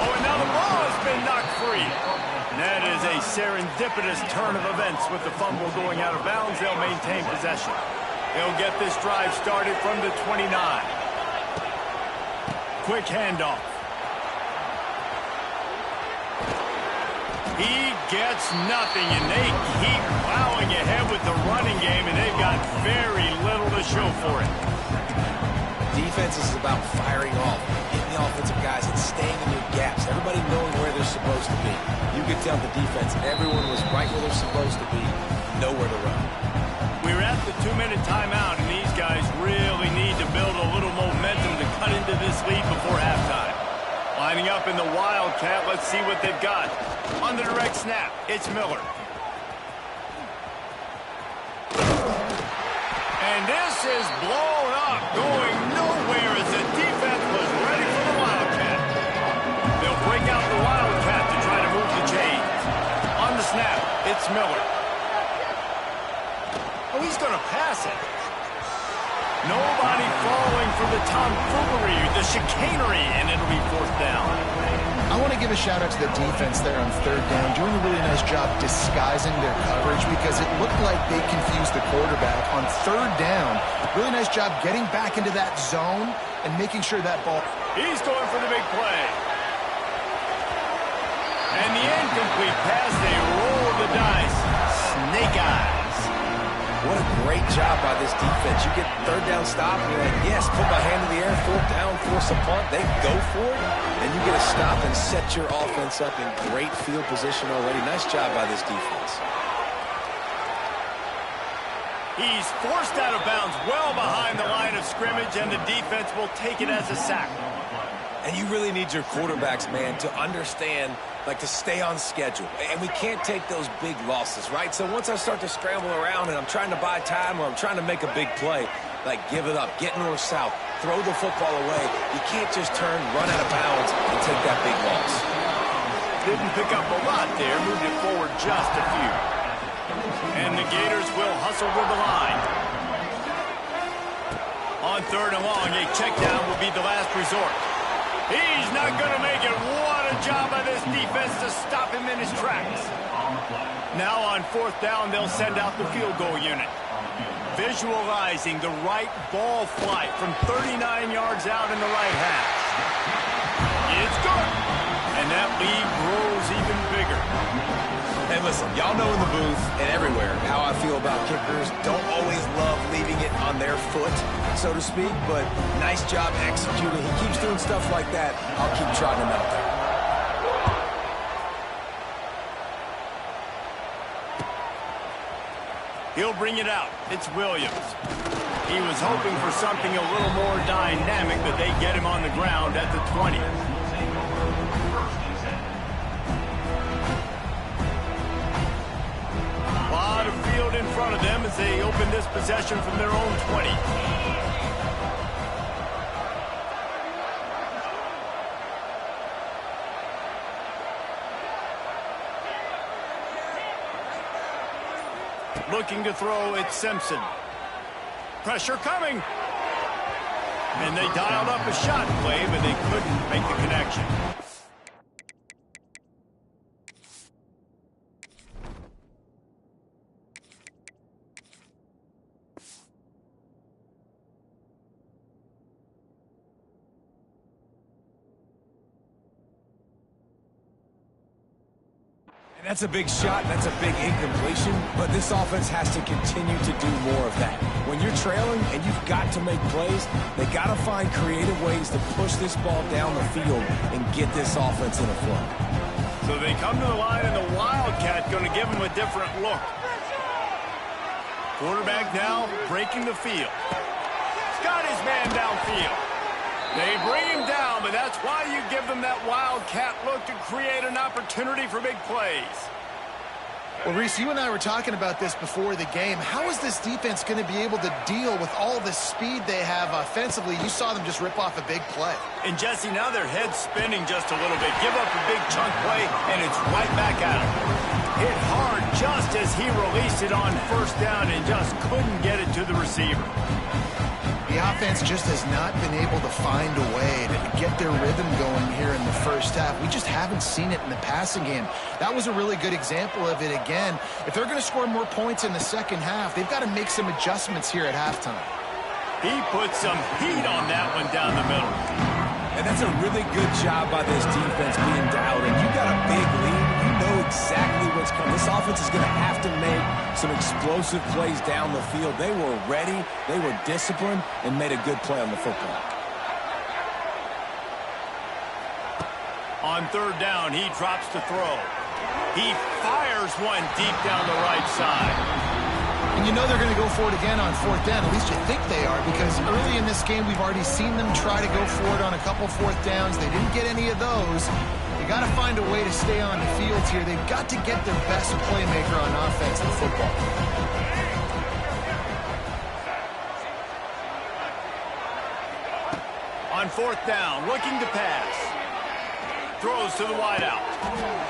Oh, and now the ball has been knocked free. And that is a serendipitous turn of events with the fumble going out of bounds. They'll maintain possession. They'll get this drive started from the 29. Quick handoff. He gets nothing, and they keep plowing ahead with the running game, and they've got very little to show for it. Defense is about firing off, getting the offensive guys and staying in your gaps. Everybody knowing where they're supposed to be. You could tell the defense, everyone was right where they're supposed to be, nowhere to run. We're at the 2-minute timeout, and these guys really need to build a little momentum to cut into this lead before halftime. Lining up in the Wildcat, let's see what they've got. On the direct snap, it's Miller. And this is blown up, going nowhere as the defense was ready for the Wildcat. They'll break out the Wildcat to try to move the chains. On the snap, it's Miller. Oh, he's going to pass it. Nobody falling for the tomfoolery, the chicanery, and it'll be 4th down. I want to give a shout out to the defense there on 3rd down, doing a really nice job disguising their coverage because it looked like they confused the quarterback on 3rd down. Really nice job getting back into that zone and making sure that ball... He's going for the big play. And the incomplete pass, they roll the dice. Snake eyes. What a great job by this defense. You get 3rd down stop, and you're like, yes, put my hand in the air, 4th down, force a punt. They go for it, and you get a stop and set your offense up in great field position already. Nice job by this defense. He's forced out of bounds well behind the line of scrimmage, and the defense will take it as a sack. And you really need your quarterbacks, man, to understand, like, to stay on schedule. And we can't take those big losses, right? So once I start to scramble around and I'm trying to buy time or I'm trying to make a big play, like, give it up, get north-south, throw the football away. You can't just turn, run out of bounds, and take that big loss. Didn't pick up a lot there, moved it forward just a few. And the Gators will hustle to the line. On 3rd and long, a check down will be the last resort. He's not going to make it. What a job by this defense to stop him in his tracks. Now on 4th down, they'll send out the field goal unit. Visualizing the right ball flight from 39 yards out in the right half. It's good. And that lead grows even bigger. And listen, y'all know in the booth and everywhere how I feel about kickers. Don't always love leaving it on their foot, so to speak, but nice job executing. He keeps doing stuff like that. I'll keep trotting him out there. He'll bring it out. It's Williams. He was hoping for something a little more dynamic, but they get him on the ground at the 20. A lot of field in front of them as they open this possession from their own 20. Looking to throw, it's Simpson. Pressure coming. And they dialed up a shot play, but they couldn't make the connection. That's a big shot. That's a big incompletion. But this offense has to continue to do more of that. When you're trailing and you've got to make plays, they got to find creative ways to push this ball down the field and get this offense in a flow. So they come to the line, and the Wildcat going to give them a different look. Quarterback now breaking the field. He's got his man downfield. They bring him down, but that's why you give them that Wildcat look to create an opportunity for big plays. Well, Reese, you and I were talking about this before the game. How is this defense going to be able to deal with all the speed they have offensively? You saw them just rip off a big play. And, Jesse, now their head's spinning just a little bit. Give up a big chunk play, and it's right back at him. Hit hard just as he released it on first down and just couldn't get it to the receiver. The offense just has not been able to find a way to get their rhythm going here in the first half. We just haven't seen it in the passing game. That was a really good example of it again. If they're going to score more points in the second half, they've got to make some adjustments here at halftime. He put some heat on that one down the middle. And that's a really good job by this defense being dialed in. You got a big lead. You know exactly what's coming. This offense is going to have to make some explosive plays down the field. They were ready, they were disciplined, and made a good play on the football. On third down, he drops to throw. He fires one deep down the right side. And you know they're going to go for it again on fourth down. At least you think they are, because early in this game we've already seen them try to go for it on a couple fourth downs. They didn't get any of those. You got to find a way to stay on the field here. They've got to get their best playmaker on offense in football. On fourth down, looking to pass. Throws to the wideout.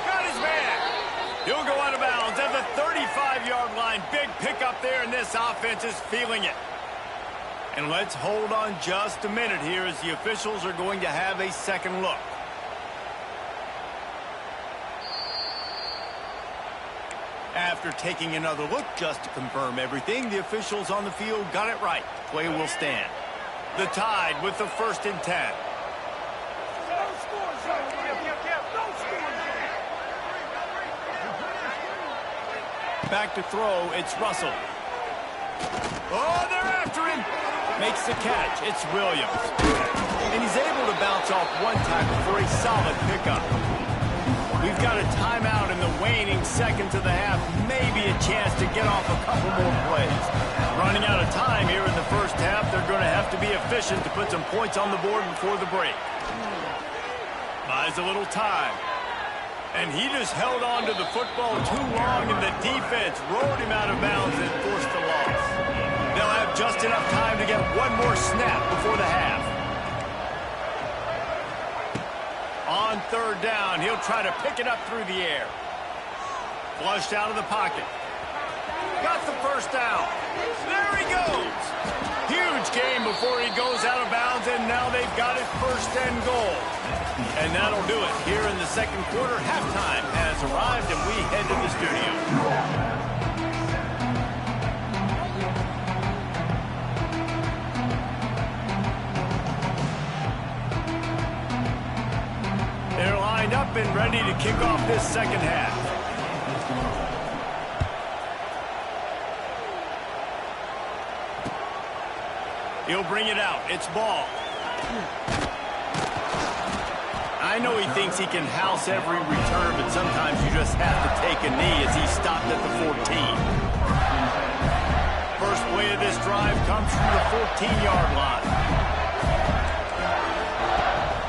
Got his man. He'll go out of bounds at the 35-yard line. Big pickup there, and this offense is feeling it. And let's hold on just a minute here as the officials are going to have a second look. After taking another look just to confirm everything, the officials on the field got it right. Play will stand. The Tide with the 1st and 10. Back to throw, it's Russell. Oh, they're after him. Makes the catch, it's Williams. And he's able to bounce off one tackle for a solid pickup. We've got a timeout in the waning seconds of the half. Maybe a chance to get off a couple more plays. Running out of time here in the first half. They're going to have to be efficient to put some points on the board before the break. Buys a little time. And he just held on to the football too long, and the defense rolled him out of bounds and forced the loss. They'll have just enough time to get one more snap before the half. On third down, he'll try to pick it up through the air. Flushed out of the pocket. Got the first down. There he goes. Huge game before he goes out of bounds, and now they've got it 1st and goal. And that'll do it here in the second quarter. Halftime has arrived, and we head to the studio. They're lined up and ready to kick off this second half. He'll bring it out. It's ball. I know he thinks he can house every return, but sometimes you just have to take a knee as he stopped at the 14. First play of this drive comes from the 14-yard line.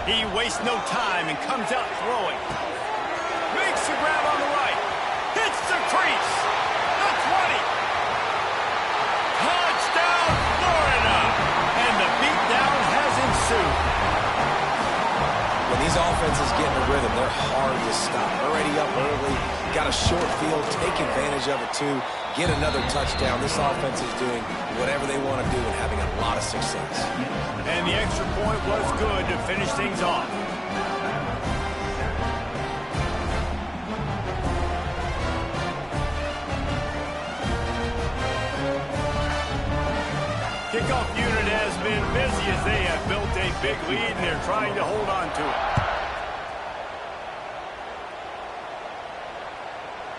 He wastes no time and comes out throwing. Makes the grab on the right. Hits the crease. The 20. Touchdown, Florida. And the beatdown has ensued. When these offenses get in a rhythm, they're hard to stop. Already up early, got a short field, take advantage of it too, get another touchdown. This offense is doing whatever they want to do and having a lot of success. And the extra point was good to finish things off. Kickoff unit has been busy as they have built a big lead, and they're trying to hold on to it.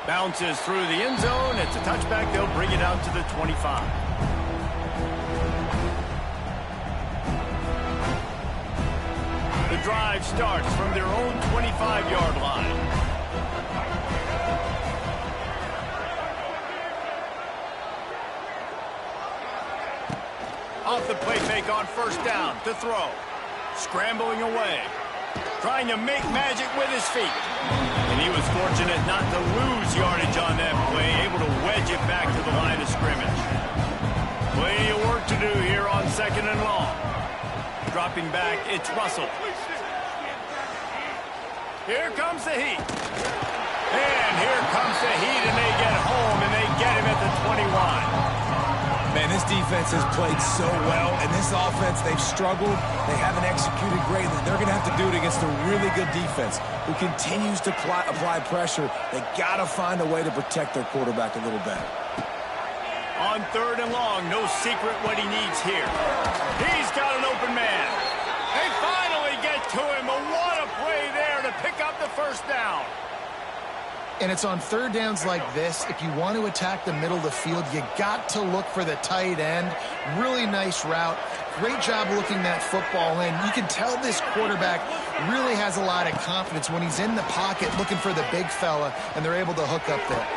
Bounces through the end zone. It's a touchback. They'll bring it out to the 25. The drive starts from their own 25-yard line. Off the play fake on first down to throw. Scrambling away. Trying to make magic with his feet. And he was fortunate not to lose yardage on that play, able to wedge it back to the line of scrimmage. Plenty of work to do here on 2nd and long. Dropping back, it's Russell. Here comes the heat. And here comes the heat, and they get home, and they get him at the 21. Man, this defense has played so well, and this offense, they've struggled. They haven't executed greatly. They're going to have to do it against a really good defense who continues to apply pressure. They got to find a way to protect their quarterback a little better. On 3rd and long, no secret what he needs here. He's got an open man. They finally get to him, but what a play there to pick up the first down. And it's on 3rd downs like this, if you want to attack the middle of the field, you got to look for the tight end. Really nice route. Great job looking that football in. You can tell this quarterback really has a lot of confidence when he's in the pocket looking for the big fella, and they're able to hook up there.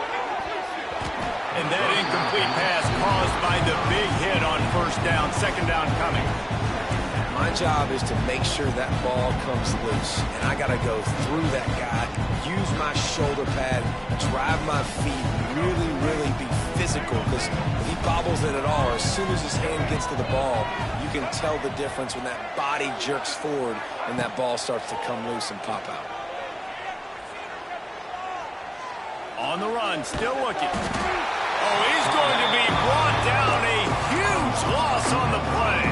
And that incomplete pass caused by the big hit on first down, 2nd down coming. My job is to make sure that ball comes loose, and I got to go through that guy, use my shoulder pad, drive my feet, really be physical, because if he bobbles it at all, as soon as his hand gets to the ball, you can tell the difference when that body jerks forward and that ball starts to come loose and pop out. On the run, still looking. Oh, he's going to be brought down. A huge loss on the play.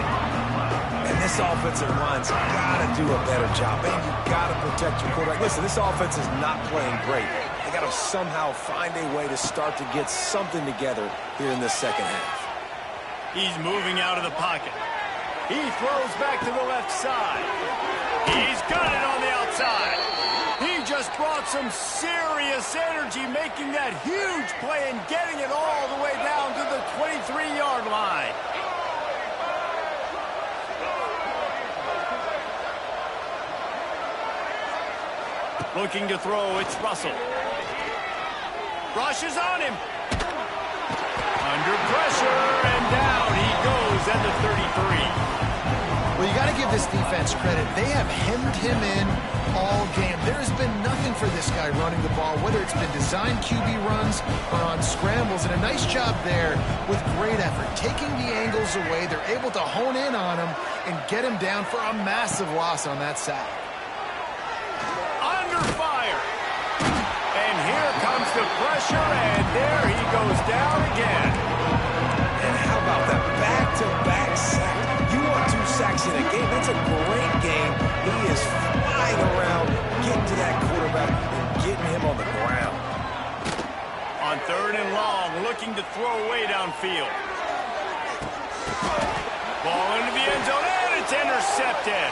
And this offensive line's got to do a better job. Man, you got to protect your quarterback. Listen, this offense is not playing great. They got to somehow find a way to start to get something together here in this second half. He's moving out of the pocket. He throws back to the left side. He's got it on the outside. He just brought some serious energy, making that huge play and getting it all the way down to the 23-yard line. Looking to throw, it's Russell. Rushes on him. Under pressure, and down he goes at the 33. Well, you got to give this defense credit. They have hemmed him in all game. There has been nothing for this guy running the ball, whether it's been designed QB runs or on scrambles, and a nice job there with great effort. Taking the angles away, they're able to hone in on him and get him down for a massive loss on that sack. Under fire. And here comes the pressure, and there he goes down again. And how about that back-to-back sack? You want 2 sacks in a game. That's a great game. He is flying around, getting to that quarterback and getting him on the ground. On 3rd and long, looking to throw away downfield. Ball into the end zone, and it's intercepted.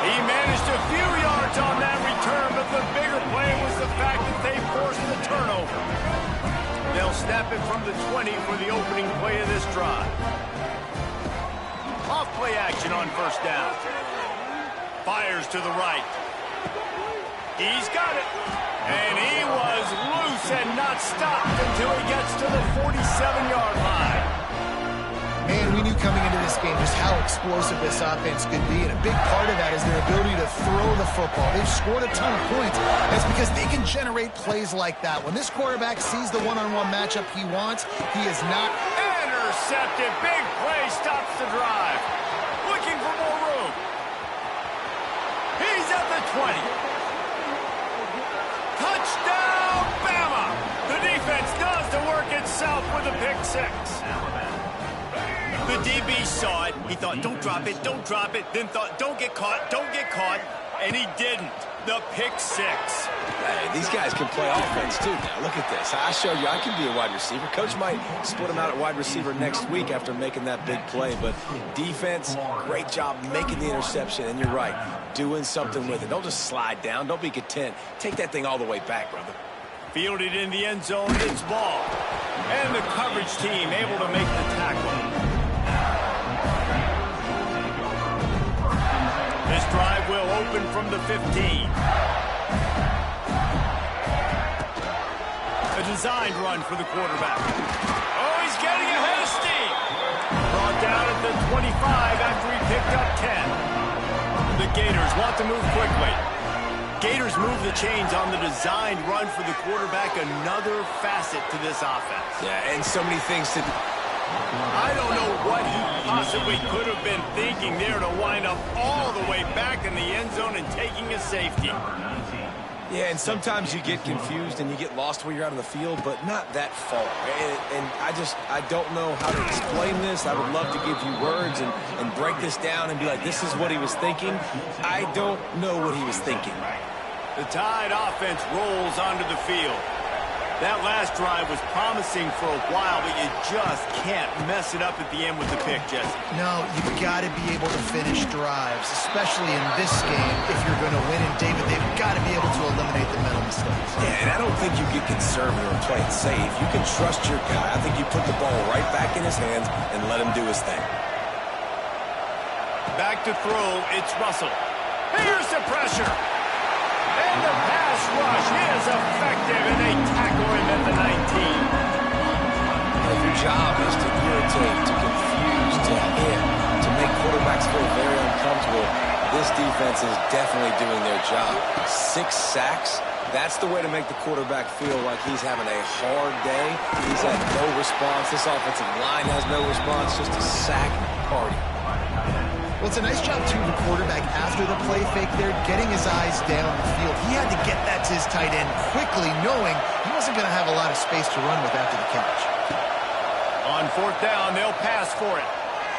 He managed a few yards on that return, but the bigger play was the fact that they forced the turnover. They'll snap it from the 20 for the opening play of this drive. Off play action on first down. Fires to the right. He's got it. And he was loose and not stopped until he gets to the 47-yard line. Man, we knew coming into this game just how explosive this offense could be, and a big part of that is their ability to throw the football. They've scored a ton of points. That's because they can generate plays like that. When this quarterback sees the one-on-one matchup he wants, he is not intercepted. Big play stops the drive. Looking for more room. He's at the 20. Touchdown, Bama! The defense does the work itself with a pick 6. The DB saw it. He thought, don't drop it, don't drop it. Then thought, don't get caught, don't get caught. And he didn't. The pick 6. Hey, these guys can play offense, too. Now, look at this. I showed you I can be a wide receiver. Coach might split him out at wide receiver next week after making that big play. But defense, great job making the interception. And you're right, doing something with it. Don't just slide down. Don't be content. Take that thing all the way back, brother. Fielded in the end zone, it's ball. And the coverage team able to make the tackle. This drive will open from the 15. A designed run for the quarterback. Oh, he's getting ahead of steam. Brought down at the 25 after he picked up 10. The Gators want to move quickly. Gators move the chains on the designed run for the quarterback, another facet to this offense. Yeah, and so many things to do. I don't know what he possibly could have been thinking there to wind up all the way back in the end zone and taking a safety. Yeah, and sometimes you get confused and you get lost where you're out on the field, but not that far. And I don't know how to explain this. I would love to give you words and break this down and be like, this is what he was thinking. I don't know what he was thinking. The Tide offense rolls onto the field. That last drive was promising for a while, but you just can't mess it up at the end with the pick, Jesse. No, you've got to be able to finish drives, especially in this game. If you're going to win, and David, they've got to be able to eliminate the mental mistakes. Yeah, and I don't think you get conservative or play it safe. You can trust your guy. I think you put the ball right back in his hands and let him do his thing. Back to throw, it's Russell. Here's the pressure. And the pass rush is effective, and they tackle him at the 19. If your job is to irritate, to confuse, to hit, to make quarterbacks feel very uncomfortable, this defense is definitely doing their job. 6 sacks, that's the way to make the quarterback feel like he's having a hard day. He's had no response. This offensive line has no response, just a sack party. Well, it's a nice job, too, the quarterback, after the play fake there, getting his eyes down the field. He had to get that to his tight end quickly, knowing he wasn't going to have a lot of space to run with after the catch. On 4th down, they'll pass for it.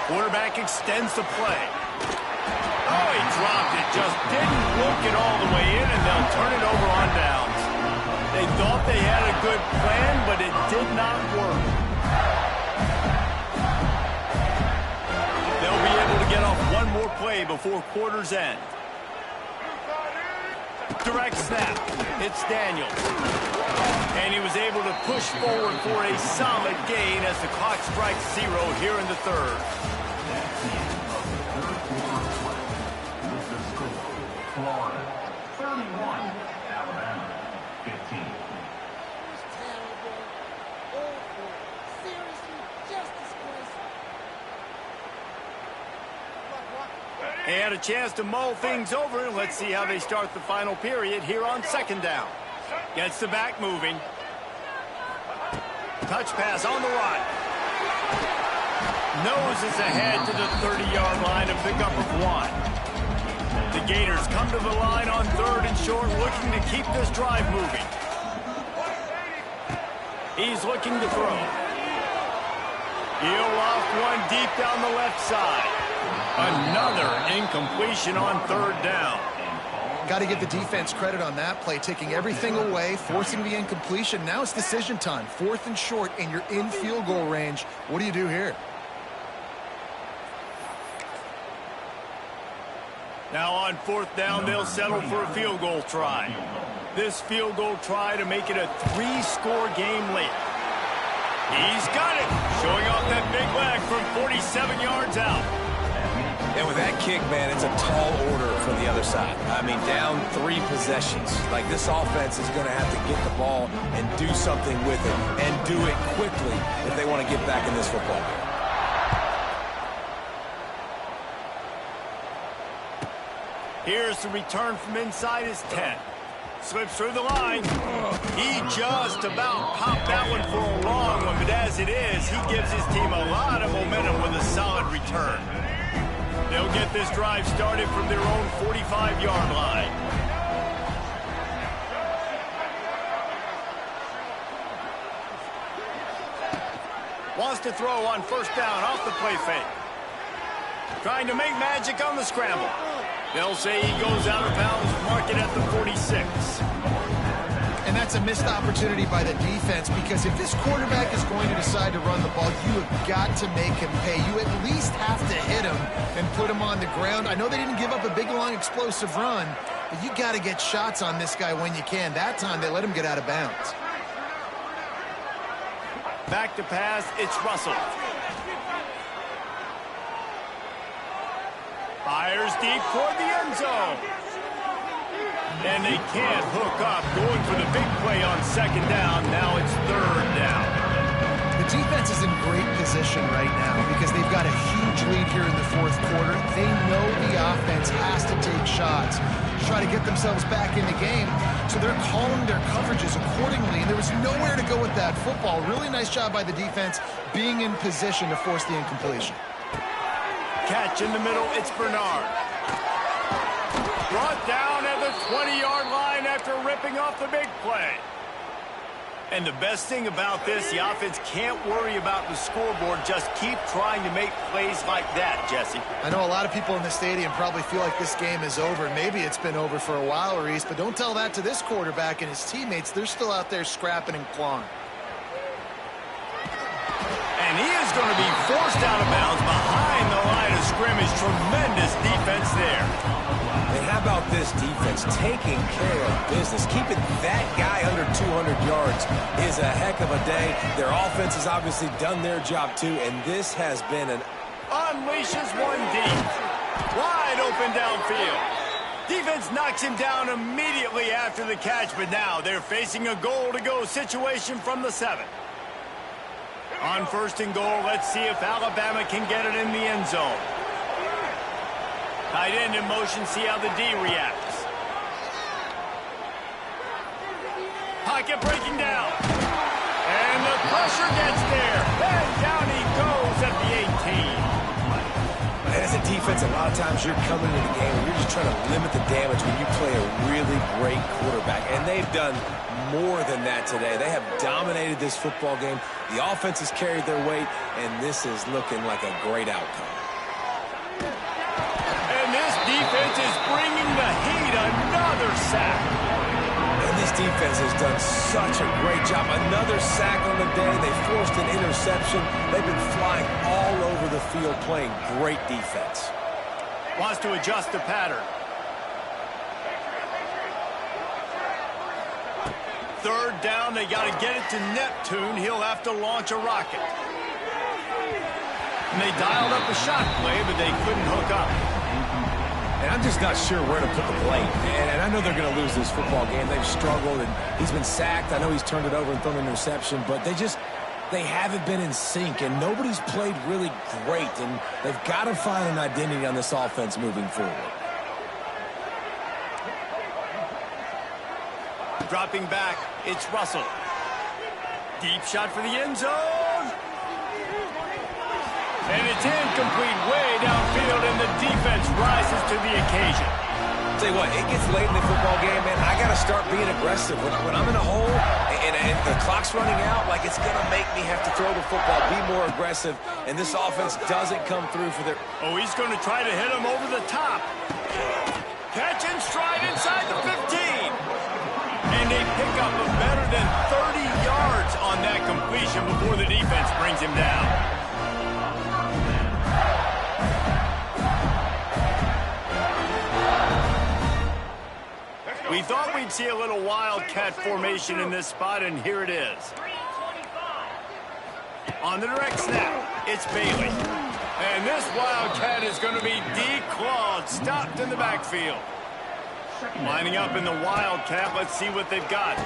Quarterback extends the play. Oh, he dropped it. Just didn't look it all the way in, and they'll turn it over on downs. They thought they had a good plan, but it did not work. They'll be able to get off one more play before quarter's end. Direct snap. It's Daniels. And he was able to push forward for a solid gain as the clock strikes 0 here in the 3rd. Florida 31, Alabama 15. They had a chance to mull things over. Let's see how they start the final period here on 2nd down. Gets the back moving. Touch pass on the run. Noses ahead to the 30-yard line, a pickup of 1. The Gators come to the line on 3rd and short, looking to keep this drive moving. He's looking to throw. He'll off one deep down the left side. Another incompletion on 3rd down. Got to give the defense credit on that play, taking everything away, forcing the incompletion. Now it's decision time. 4th and short, and you're in field goal range. What do you do here? Now on 4th down, they'll settle for a field goal try. This field goal try to make it a 3-score game late. He's got it, showing off that big leg from 47 yards out. And with that kick, man, it's a tall order from the other side. I mean, down 3 possessions. Like, this offense is going to have to get the ball and do something with it, and do it quickly if they want to get back in this football game. Here's the return from inside his 10. Slips through the line. He just about popped that one for a long one, but as it is, he gives his team a lot of momentum with a solid return. They'll get this drive started from their own 45-yard line. Wants to throw on 1st down off the play fake. Trying to make magic on the scramble. They'll say he goes out of bounds, mark it at the 46. And that's a missed opportunity by the defense, because if this quarterback is going to decide to run the ball, you have got to make him pay. You at least have to hit him and put him on the ground. I know they didn't give up a big, long, explosive run, but you got to get shots on this guy when you can. That time, they let him get out of bounds. Back to pass, it's Russell. Fires deep toward the end zone. And they can't hook up, going for the big play on second down. Now it's third down. The defense is in great position right now because they've got a huge lead here in the fourth quarter. They know the offense has to take shots to try to get themselves back in the game. So they're calling their coverages accordingly, and there was nowhere to go with that football. Really nice job by the defense being in position to force the incompletion. Catch in the middle, it's Bernard. Brought down at the 20-yard line after ripping off the big play. And the best thing about this, the offense can't worry about the scoreboard. Just keep trying to make plays like that, Jesse. I know a lot of people in the stadium probably feel like this game is over. Maybe it's been over for a while, Reese, but don't tell that to this quarterback and his teammates. They're still out there scrapping and clawing. And he is going to be forced out of bounds behind the line of scrimmage. Tremendous defense there. And how about this defense taking care of business? Keeping that guy under 200 yards is a heck of a day. Their offense has obviously done their job too, and this has been an... Unleashes one deep. Wide open downfield. Defense knocks him down immediately after the catch, but now they're facing a goal-to-go situation from the 7. On first and goal, let's see if Alabama can get it in the end zone. Tight end in motion, see how the D reacts. Pocket breaking down. And the pressure gets there. And down he goes at the 18. And as a defense, a lot of times you're coming into the game and you're just trying to limit the damage when you play a really great quarterback. And they've done more than that today. They have dominated this football game. The offense has carried their weight, and this is looking like a great outcome. And this defense is bringing the heat. Another sack. And this defense has done such a great job. Another sack on the day. They forced an interception. They've been flying all over the field playing great defense. Wants to adjust the pattern. Third down, they got to get it to Neptune. He'll have to launch a rocket. And they dialed up a shot play, but they couldn't hook up. And I'm just not sure where to put the blame. And I know they're going to lose this football game. They've struggled, and he's been sacked. I know he's turned it over and thrown an interception, but they haven't been in sync, and nobody's played really great. And they've got to find an identity on this offense moving forward. Dropping back, it's Russell. Deep shot for the end zone. And it's incomplete way downfield, and the defense rises to the occasion. Tell you what, it gets late in the football game, man. I got to start being aggressive. When I'm in a hole and the clock's running out, like it's going to make me have to throw the football, be more aggressive, and this offense doesn't come through for their... Oh, he's going to try to hit him over the top. Catch and stride inside the 15. And they pick up a better than 30 yards on that completion before the defense brings him down. We thought we'd see a little wildcat formation in this spot, and here it is. On the direct snap, it's Bailey. And this wildcat is going to be declawed, stopped in the backfield. Lining up in the wildcat, let's see what they've got.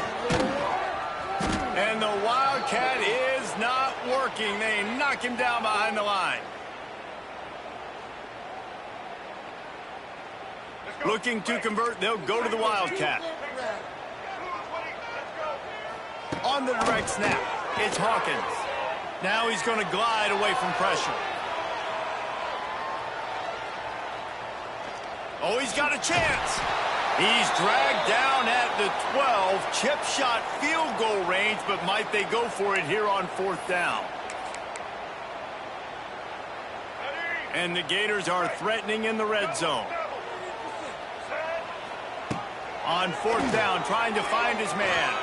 And the wildcat is not working. They knock him down behind the line. Looking to convert, they'll go to the wildcat. On the direct snap, it's Hawkins. Now he's going to glide away from pressure. Oh, he's got a chance. He's dragged down at the 12. Chip shot field goal range, but might they go for it here on fourth down? And the Gators are threatening in the red zone. On fourth down, trying to find his man.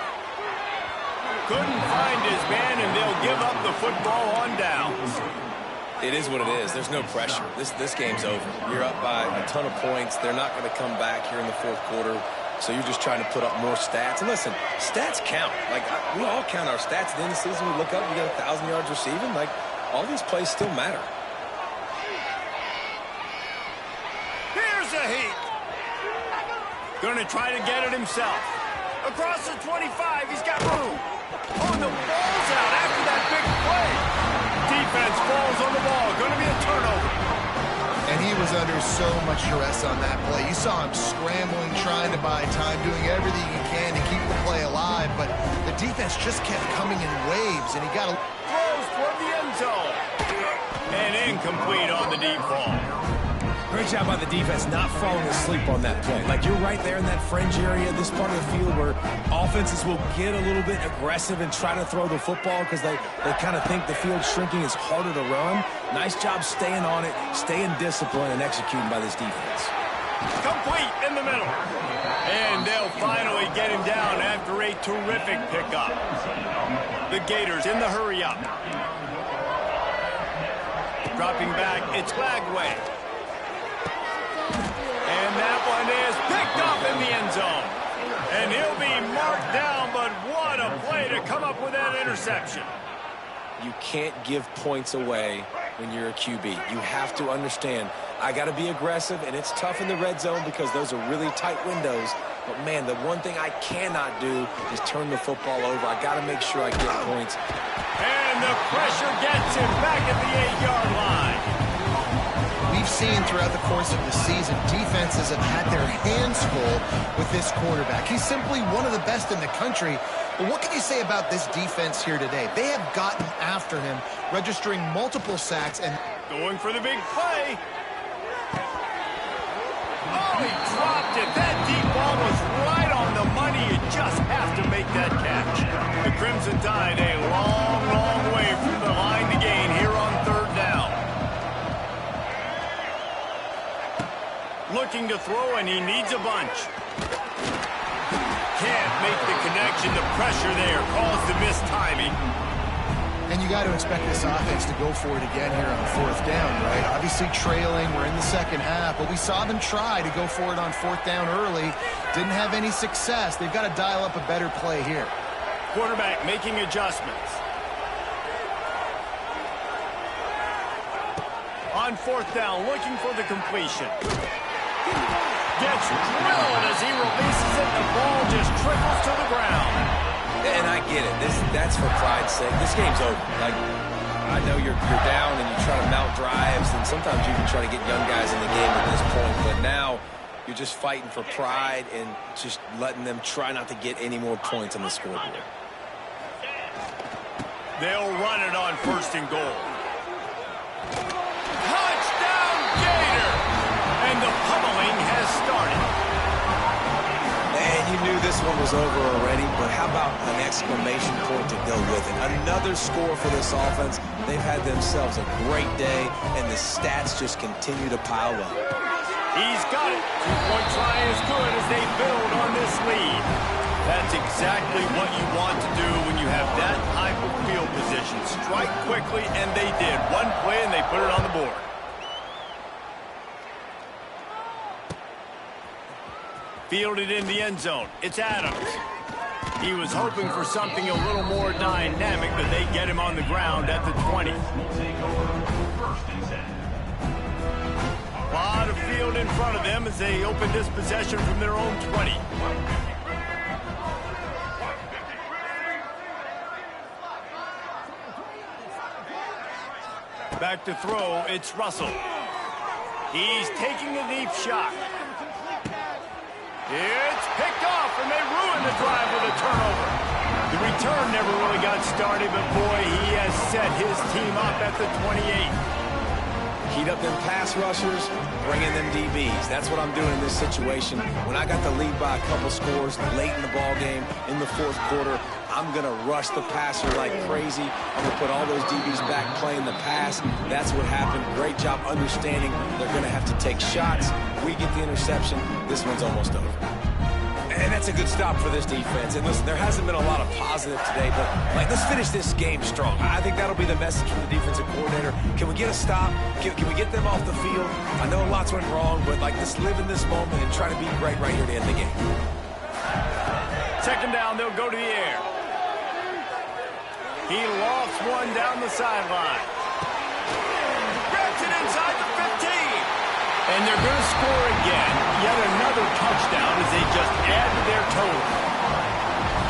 Couldn't find his man, and they'll give up the football on downs. It is what it is. There's no pressure. This game's over. You're up by a ton of points. They're not going to come back here in the fourth quarter. So you're just trying to put up more stats. And listen, stats count. Like, we all count our stats. At the end of the season, we look up, we got 1,000 yards receiving. Like, all these plays still matter. Here's a heat. Gonna try to get it himself. Across the 25, he's got room. Oh, and the ball's out after that big play. Defense falls on the ball. Gonna be a turnover. And he was under so much stress on that play. You saw him scrambling, trying to buy time, doing everything he can to keep the play alive. But the defense just kept coming in waves, and he got Throws toward the end zone. And incomplete on the deep ball. Great job by the defense not falling asleep on that play. Like, you're right there in that fringe area, this part of the field where offenses will get a little bit aggressive and try to throw the football because they kind of think the field's shrinking is harder to run. Nice job staying on it, staying disciplined, and executing by this defense. Complete in the middle. And they'll finally get him down after a terrific pickup. The Gators in the hurry up. Dropping back, it's Bagway. And that one is picked up in the end zone. And he'll be marked down, but what a play to come up with that interception. You can't give points away when you're a QB. You have to understand, I got to be aggressive, and it's tough in the red zone because those are really tight windows. But, man, the one thing I cannot do is turn the football over. I got to make sure I get points. And the pressure gets him back at the 8-yard line. We've seen throughout the course of the season, defenses have had their hands full with this quarterback. He's simply one of the best in the country. But what can you say about this defense here today? They have gotten after him, registering multiple sacks and Going for the big play. Oh, he dropped it. That deep ball was right on the money. You just have to make that catch. The Crimson Tide a long, long way from the line to gain here on third down. Looking to throw, and he needs a bunch. Can't make the connection. The pressure there caused the missed timing. you got to expect this offense to go for it again here on fourth down, right? Obviously trailing, we're in the second half, but we saw them try to go for it on fourth down early. Didn't have any success. They've got to dial up a better play here. Quarterback making adjustments. On fourth down, looking for the completion. Gets drilled as he releases it. The ball just trickles to the ground. And I get it. That's for pride's sake. This game's over. Like, I know you're down and you try to mount drives, and sometimes you can try to get young guys in the game at this point. But now you're just fighting for pride and just letting them try not to get any more points on the scoreboard. They'll run it on first and goal. Touchdown, Gator! And the pummeling has started. And you knew this one was over already, but how about an exclamation point to go with it? Another score for this offense. They've had themselves a great day, and the stats just continue to pile up. He's got it. Two-point try as good as they build on this lead. That's exactly what you want to do when you have that type of field position. Strike quickly, and they did. One play, and they put it on the board. Fielded in the end zone. It's Adams. He was hoping for something a little more dynamic, but they get him on the ground at the 20. A lot of field in front of them as they open this possession from their own 20. Back to throw, it's Russell. He's taking a deep shot. It's picked off, and they ruin the drive with a turnover. The return never really got started, but boy, he has set his team up at the 28. Heat up them pass rushers, bring in them DBs. That's what I'm doing in this situation. When I got the lead by a couple scores late in the ball game, in the fourth quarter, I'm going to rush the passer like crazy. I'm going to put all those DBs back playing the pass. That's what happened. Great job understanding they're going to have to take shots. We get the interception. This one's almost over. And that's a good stop for this defense. And listen, there hasn't been a lot of positive today, but let's finish this game strong. I think that'll be the message from the defensive coordinator. Can we get a stop? Can we get them off the field? I know lots went wrong, but let's live in this moment and try to be great right here to end the game. Second down, they'll go to the air. He lofts one down the sideline. Grabs it inside the 15. And they're going to score again. Yet another touchdown as they just add to their total.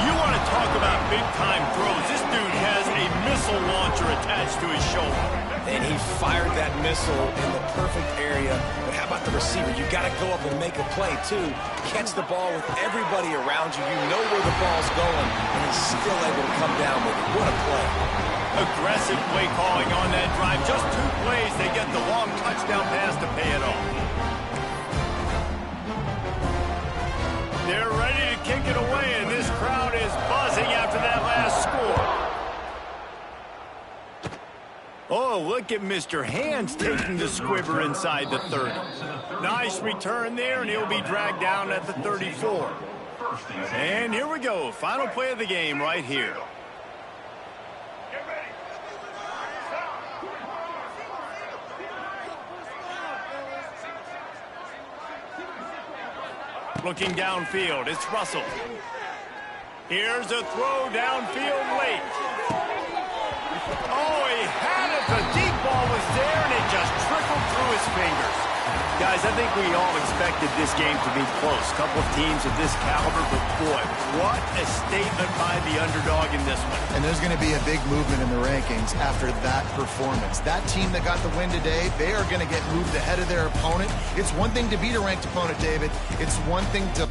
You want to talk about big-time throws. This dude has a missile launcher attached to his shoulder. And he fired that missile in the perfect area. But how about the receiver? You got to go up and make a play, too. Catch the ball with everybody around you. You know where the ball's going, and he's still able to come down with it. What a play. Aggressive play calling on that drive. Just 2 plays, they get the long touchdown pass to pay it off. They're ready to kick it away, and this crowd is buzzing after that last score. Oh, look at Mr. Hands taking the squibber inside the 30. Nice return there, and he'll be dragged down at the 34. And here we go. Final play of the game right here. Looking downfield, it's Russell. Here's a throw downfield late. Oh, he had it. The deep ball was there, and it just trickled through his fingers. Guys, I think we all expected this game to be close. Couple of teams of this caliber, but boy, what a statement by the underdog in this one. And there's going to be a big movement in the rankings after that performance. That team that got the win today, they are going to get moved ahead of their opponent. It's one thing to beat a ranked opponent, David. It's one thing to